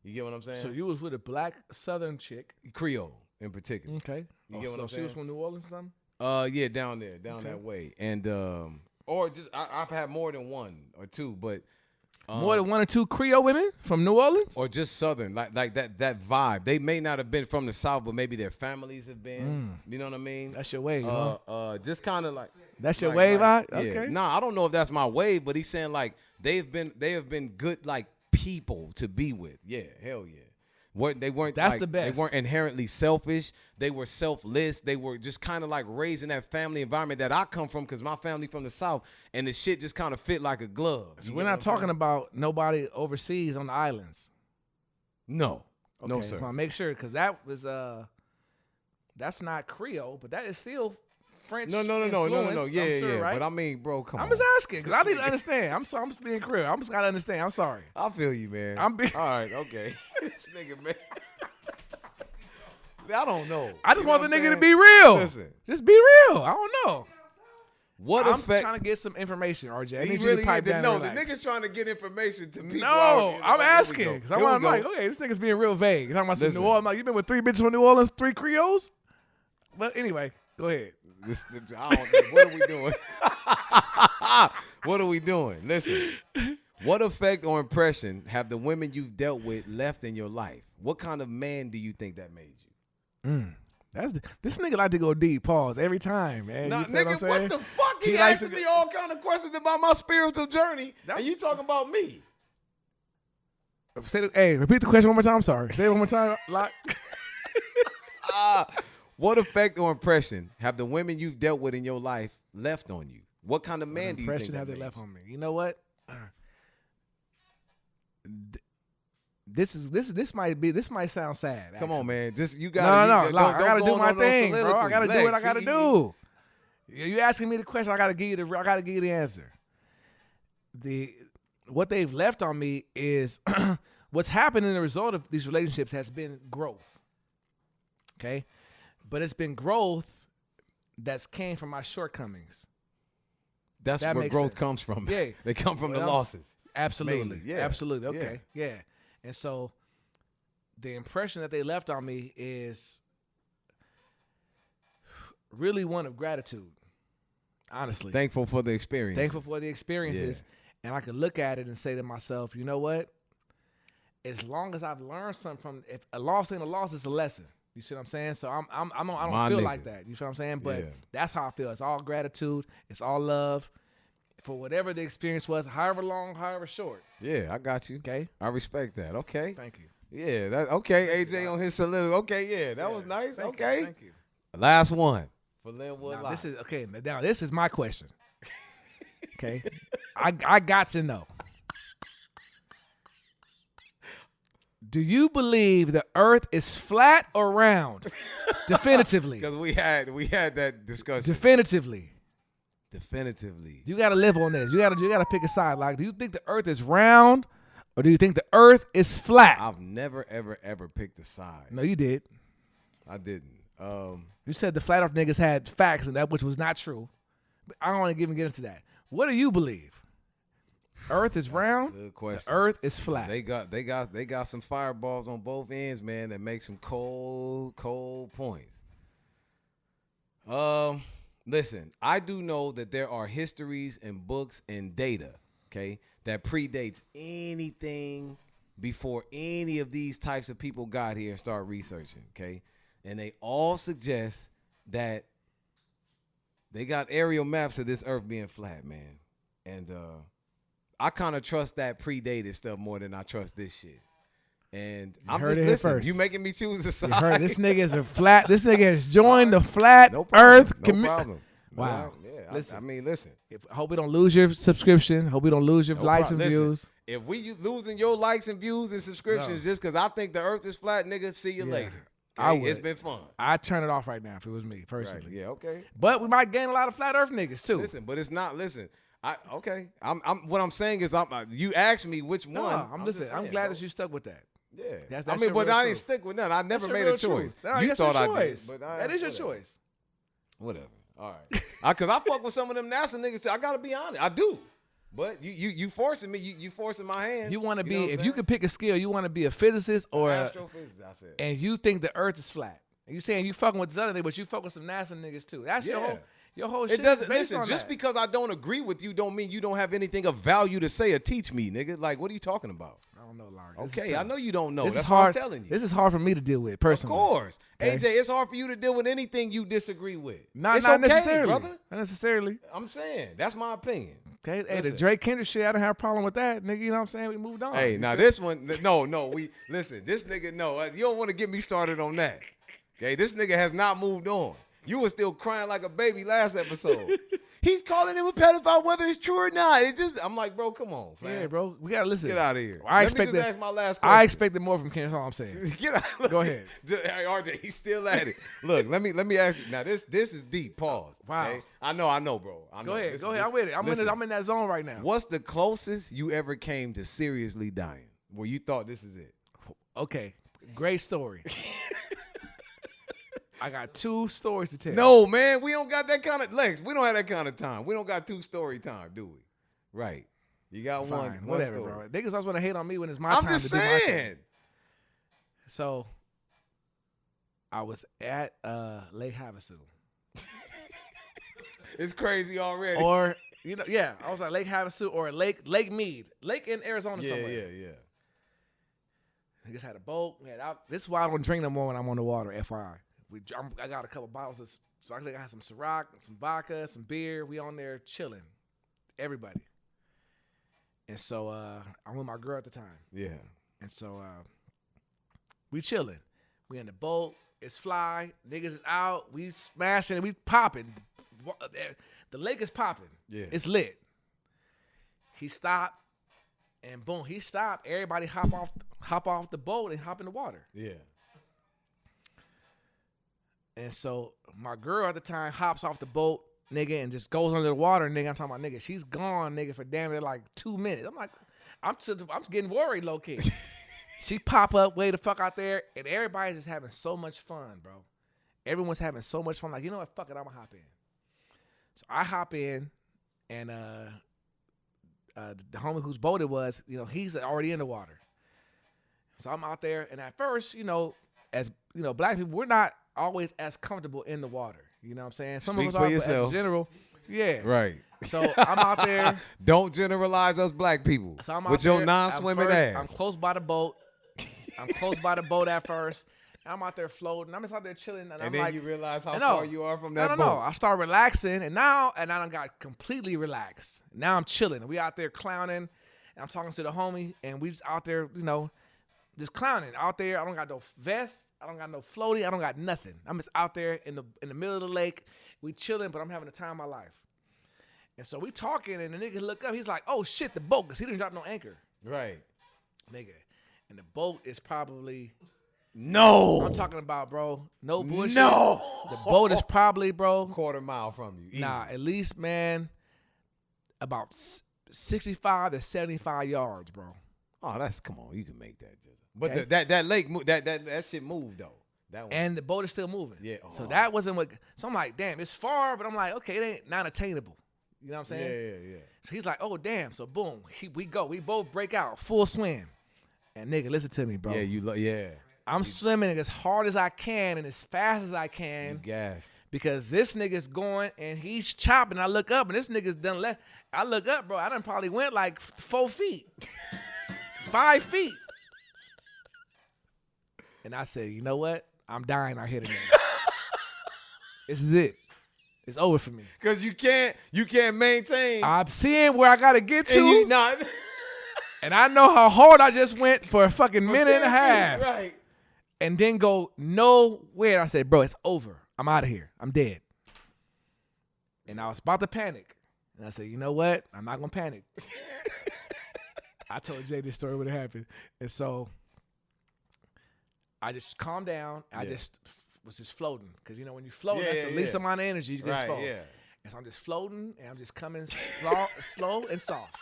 You get what I'm saying? So you was with a black Southern chick. Creole in particular. Okay. You get what so I'm she was saying? from New Orleans or something? Yeah, down there, that way. And or just I've had more than one or two, but More than one or two Creole women from New Orleans? or just Southern, like that vibe. They may not have been from the South, but maybe their families have been. You know what I mean? That's your wave, huh? Just kind of like That's your like- wave, like- huh? yeah. Okay. Nah, I don't know if that's my wave, but he's saying like they have been good like people to be with. Yeah, hell yeah. They weren't. That's like, the best. They weren't inherently selfish. They were selfless. They were just kind of like raised in that family environment that I come from, because my family from the South, and the shit just kind of fit like a glove. So we're not talking about nobody overseas on the islands. No, Okay, no, sir. So I make sure, because that was that's not Creole, but that is still French. No. influence, Yeah, I'm sure, yeah. right? But I mean, bro, come on. I'm just asking because I need to understand. I'm just being Creole. I'm just gotta understand. I'm sorry. I feel you, man. I'm being- all right. Okay, this nigga, man. I don't know. I just You want know the what nigga I'm to be saying? real. Listen, Just be real. I don't know. what I'm effect? trying to get some information, RJ. I He need you really to pipe didn't down know. and The relax. nigga's trying to get information to people. No, out here. I'm Like, asking here we because go. I'm Here we like, go. okay, this nigga's being real vague. You're talking about some Listen. New Orleans. Like, you been with 3 bitches from New Orleans, 3 Creoles? But anyway, go ahead. I don't, what are we doing? What are we doing? Listen, what effect or impression have the women you've dealt with left in your life? What kind of man do you think that made you? This nigga like to go deep. Pause every time, man. Nah, You feel nigga, I'm what saying? the fuck? He likes asking to me all kind of questions about my spiritual journey, and you talking about me? Repeat the question one more time. I'm sorry. Say it one more time. Lock. What effect or impression have the women you've dealt with in your life left on you? What kind of man do you think Impression that have they made left you? on me? You know what? This might sound sad. Come on, actually. man. Just you got No. Lock, I gotta do my thing, bro. I gotta do what I gotta do. You asking me the question? I gotta give you the answer. What they've left on me is what's happened in the result of these relationships has been growth. Okay, but it's been growth that's came from my shortcomings. That's That where makes growth sense. comes from. Yeah. They come from the Well, losses. Absolutely. Mainly, yeah. Absolutely. Okay. Yeah. And so the impression that they left on me is really one of gratitude. Honestly. Thankful for the experience. Thankful for the experiences. And I can look at it and say to myself, you know what? As long as I've learned something from, if a loss ain't a loss, it's a lesson. You see what I'm saying? So I don't My feel nigga. like that. You feel what I'm saying? But Yeah. that's how I feel. It's all gratitude. It's all love for whatever the experience was, however long, however short. Yeah, I got you. Okay. I respect that. Okay. Thank you. Yeah, that okay. AJ on his salute. Okay, yeah, that was nice. Thank Okay. You. Thank you. Last one for Linwood Now, Live. this is okay. Now this is my question. Okay, I got to know. Do you believe the Earth is flat or round? Definitively. Because we had that discussion. Definitively. Definitively. You got to live on this. You got to pick a side. Like, do you think the Earth is round or do you think the Earth is flat? I've never ever picked a side. No, you did. I didn't. You said the flat Earth niggas had facts and that which was not true. But I don't want to even get into that. What do you believe? Earth is round. Good question. The Earth is flat. They got some fireballs on both ends, man, that make some cold points. Listen, I do know that there are histories and books and data, okay, that predates anything before any of these types of people got here and start researching, okay? And they all suggest that they got aerial maps of this Earth being flat, man. And I kind of trust that predated stuff more than I trust this shit. And I'm heard just it here listening. first. You making me choose a side. You heard this nigga is a flat. This nigga has joined the flat No problem. Earth No community. problem. Wow. Yeah. Listen. I mean, listen. I hope we don't lose your subscription. Hope we don't lose your No likes problem. and Listen, views. if we losing your likes and views and subscriptions just because I think the Earth is flat, nigga, see you Yeah. later. I Okay? would. It's been fun. I'd turn it off right now if it was me personally. Right. Yeah. Okay. But we might gain a lot of flat Earth niggas too. Listen, but it's not. Listen. Okay. I'm. What I'm saying is, you asked me which No, one. I'm just listening. I'm saying, glad bro. that you stuck with that. Yeah. That's I mean, your but real I truth. didn't stick with nothing. I never That's made your a real choice. truth. No, You that's thought your I choice. did. But That is your whatever. choice. Whatever. All right. Because I fuck with some of them NASA niggas too. I gotta be honest. I do. But you forcing me. You forcing my hand. You want to know be, what I'm if saying? you could pick a skill, you want to be a physicist or Astrophysicist, I said. and you think the Earth is flat. And you saying you fucking with this other nigga, but you fuck with some NASA niggas too. That's your whole shit. It doesn't is based listen. on Just that. because I don't agree with you, don't mean you don't have anything of value to say or teach me, nigga. Like, what are you talking about? I don't know, Larry. This is Okay, tough. I know you don't know. This That's is what hard. I'm telling you. This is hard for me to deal with Of personally. course, Okay. AJ. It's hard for you to deal with anything you disagree with. Not it's okay, necessarily, brother. Not necessarily. I'm saying that's my opinion. Okay, hey, the Listen. Drake Kendrick shit, I don't have a problem with that, nigga. You know what I'm saying? We moved on. Hey, now this one, no, we listen. This nigga, no, you don't want to get me started on that. Okay, this nigga has not moved on. You were still crying like a baby last episode. He's calling him a pedophile, whether it's true or not. It just, I'm like, bro, come on, fam. Yeah, bro, we gotta listen. Get out of here. I Let me just expected. ask my last question. I expected more from Kendrick. That's all I'm saying. Get out. Go ahead. Hey, RJ, he's still at it. Look, let me ask you. Now this is deep. Pause. Wow. Okay? I know, bro. I know. Go ahead. Listen, Go ahead. I'm with it. listen. I'm in that zone right now. What's the closest you ever came to seriously dying, where you thought this is it? Okay, great story. I got 2 stories to tell. No, man, we don't got that kind of Lex. We don't have that kind of time. We don't got 2 story time, do we? Right. You got Fine, one whatever, story. bro. Niggas always want to hate on me when it's my I'm time just to do my thing. saying. So, I was at Lake Havasu, It's crazy already. or I was at Lake Havasu or Lake Mead, Lake in Arizona somewhere. yeah. I just had a boat. This is why I don't drink no more when I'm on the water. FYI, I got a couple bottles of. So I think I had some Ciroc, some vodka, some beer. We on there chilling, everybody. And so I'm with my girl at the time. Yeah. And so we chilling. We in the boat. It's fly. Niggas is out. We smashing. We popping. The lake is popping. Yeah. It's lit. He stopped. And boom, he stopped. Everybody hop off the boat and hop in the water. Yeah. And so my girl at the time hops off the boat, nigga, and just goes under the water, nigga. I'm talking about, nigga, she's gone, nigga, for damn near like 2 minutes. I'm like, I'm getting worried, low key. She pop up, way the fuck out there, and everybody's just having so much fun, bro. Everyone's having so much fun. Like, you know what? Fuck it, I'm gonna hop in. So I hop in, and the homie whose boat it was, he's already in the water. So I'm out there, and at first, as black people, we're not always as comfortable in the water. You know what I'm saying? Some Speak of us for are, but yourself. as general, yeah. Right. So I'm out there. Don't generalize us black people So I'm out with there. your non-swimming I'm ass. close by the boat. I'm close by the boat at first. I'm out there floating. I'm just out there chilling, and I'm then like, you realize how no, far you are from that no, boat. No, I start relaxing, and I done got completely relaxed. Now I'm chilling. We out there clowning, and I'm talking to the homie, and we just out there, just clowning out there. I don't got no vest. I don't got no floaty. I don't got nothing. I'm just out there in the middle of the lake. We chilling, but I'm having the time of my life. And so we talking, and the nigga look up. He's like, "Oh shit, the boat," because he didn't drop no anchor. Right. Nigga, and the boat is probably. No. I'm talking about, bro. No bullshit. No. The boat is probably, bro. Quarter mile from you. Easy. Nah, at least, man, about 65 to 75 yards, bro. Oh, come on. You can make that. But Okay. that lake, that shit moved though. That one. And the boat is still moving. Yeah. So that wasn't what. So I'm like, damn, it's far, but I'm like, okay, it ain't not attainable. You know what I'm saying? Yeah. So he's like, oh damn. So boom, we go. We both break out, full swim. And nigga, listen to me, bro. Yeah. I'm swimming as hard as I can and as fast as I can. You gassed. Because this nigga's going and he's chopping. I look up and this nigga's done left. I look up, bro. I done probably went like 4 feet, 5 feet. And I said, you know what? I'm dying out here today. This is it. It's over for me. Cause you can't maintain. I'm seeing where I gotta get to. And you not. And I know how hard I just went for a fucking minute and a half. Right. And then go nowhere. I said, bro, it's over. I'm out of here. I'm dead. And I was about to panic. And I said, you know what? I'm not going to panic. I told Jay this story when it happened. And so I just calmed down. I just was just floating. Because, when you float, that's the least amount of energy you can float. Yeah. And so I'm just floating, and I'm just coming slow and soft.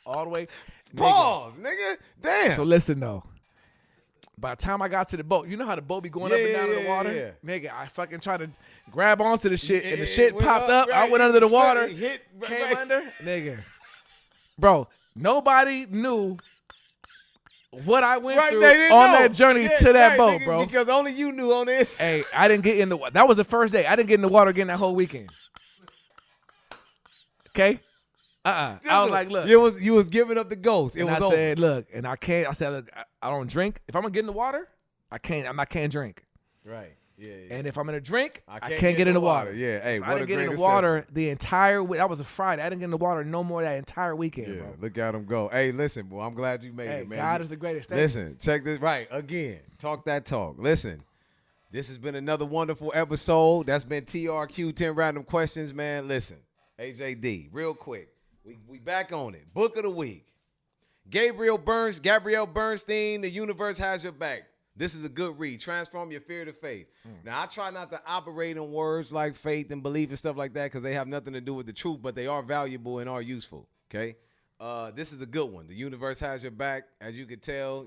All the way. Pause, nigga. Damn. So listen, though. By the time I got to the boat, you know how the boat be going up and down in the water? Yeah. Nigga, I fucking tried to grab onto the shit, and the shit went popped up. right, I went under the water, hit, came under. Nigga. Bro, nobody knew what I went through on that journey to that boat, nigga, bro. Because only you knew on this. Hey, I didn't get in the water. That was the first day. I didn't get in the water again that whole weekend. Okay? I was like, look. You was giving up the ghost. I said, look, and I said, look, I don't drink. If I'm gonna get in the water, I can't drink. Right. Yeah. And if I'm gonna drink, I can't can't get in the water. Yeah. Hey, so I didn't get in the water the entire week. That was a Friday. I didn't get in the water no more that entire weekend, Yeah. bro. Look at him go. Hey, listen, boy. I'm glad you made Hey, it, man. God is the greatest. Thank Listen, check this. Right. Again, talk that talk. Listen. This has been another wonderful episode. That's been TRQ 10 Random Questions, man. Listen, AJD, real quick. We back on it. Book of the week. Gabrielle Bernstein, The Universe Has Your Back. This is a good read. Transform your fear to faith. Now, I try not to operate in words like faith and belief and stuff like that because they have nothing to do with the truth, but they are valuable and are useful, okay? This is a good one. The Universe Has Your Back. As you can tell,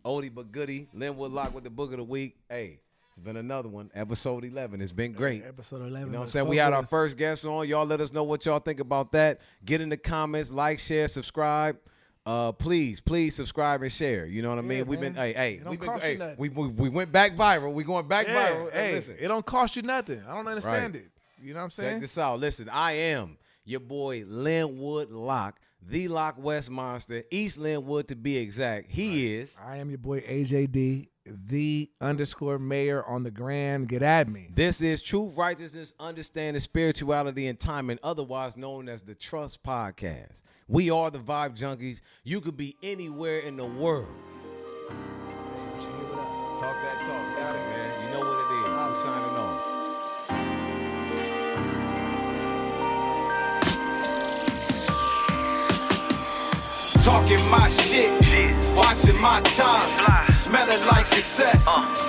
oldie but goodie. Linwood Lock with the Book of the Week. Hey, it's been another one. Episode 11. It's been great. Episode 11. You know what I'm saying? We had our first guest on. Y'all let us know what y'all think about that. Get in the comments, like, share, subscribe. Please subscribe and share. You know what I mean? We've been, we went back viral. We going back viral. Hey, listen, it don't cost you nothing. I don't understand it. You know what I'm saying? check this out. Listen, I am your boy Linwood Lock, the Lock West Monster, East Linwood to be exact. He is. I am your boy AJD, the _mayor on the gram. Get at me. This is Truth, Righteousness, Understanding, Spirituality, and Timing, otherwise known as the T.R.U.S.T Podcast. We are the Vibe Junkies. You could be anywhere in the world. Talk that talk. Listen, man. You know what it is. I'm signing off. Talking my shit, watching my time, smelling like success,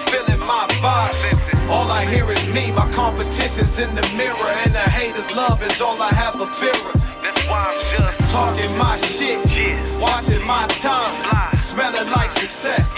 feeling my vibe. All I hear is me, my competition's in the mirror, and the haters' love is all I have a fear of. That's why I'm just talking my shit, watching my time, smelling like success.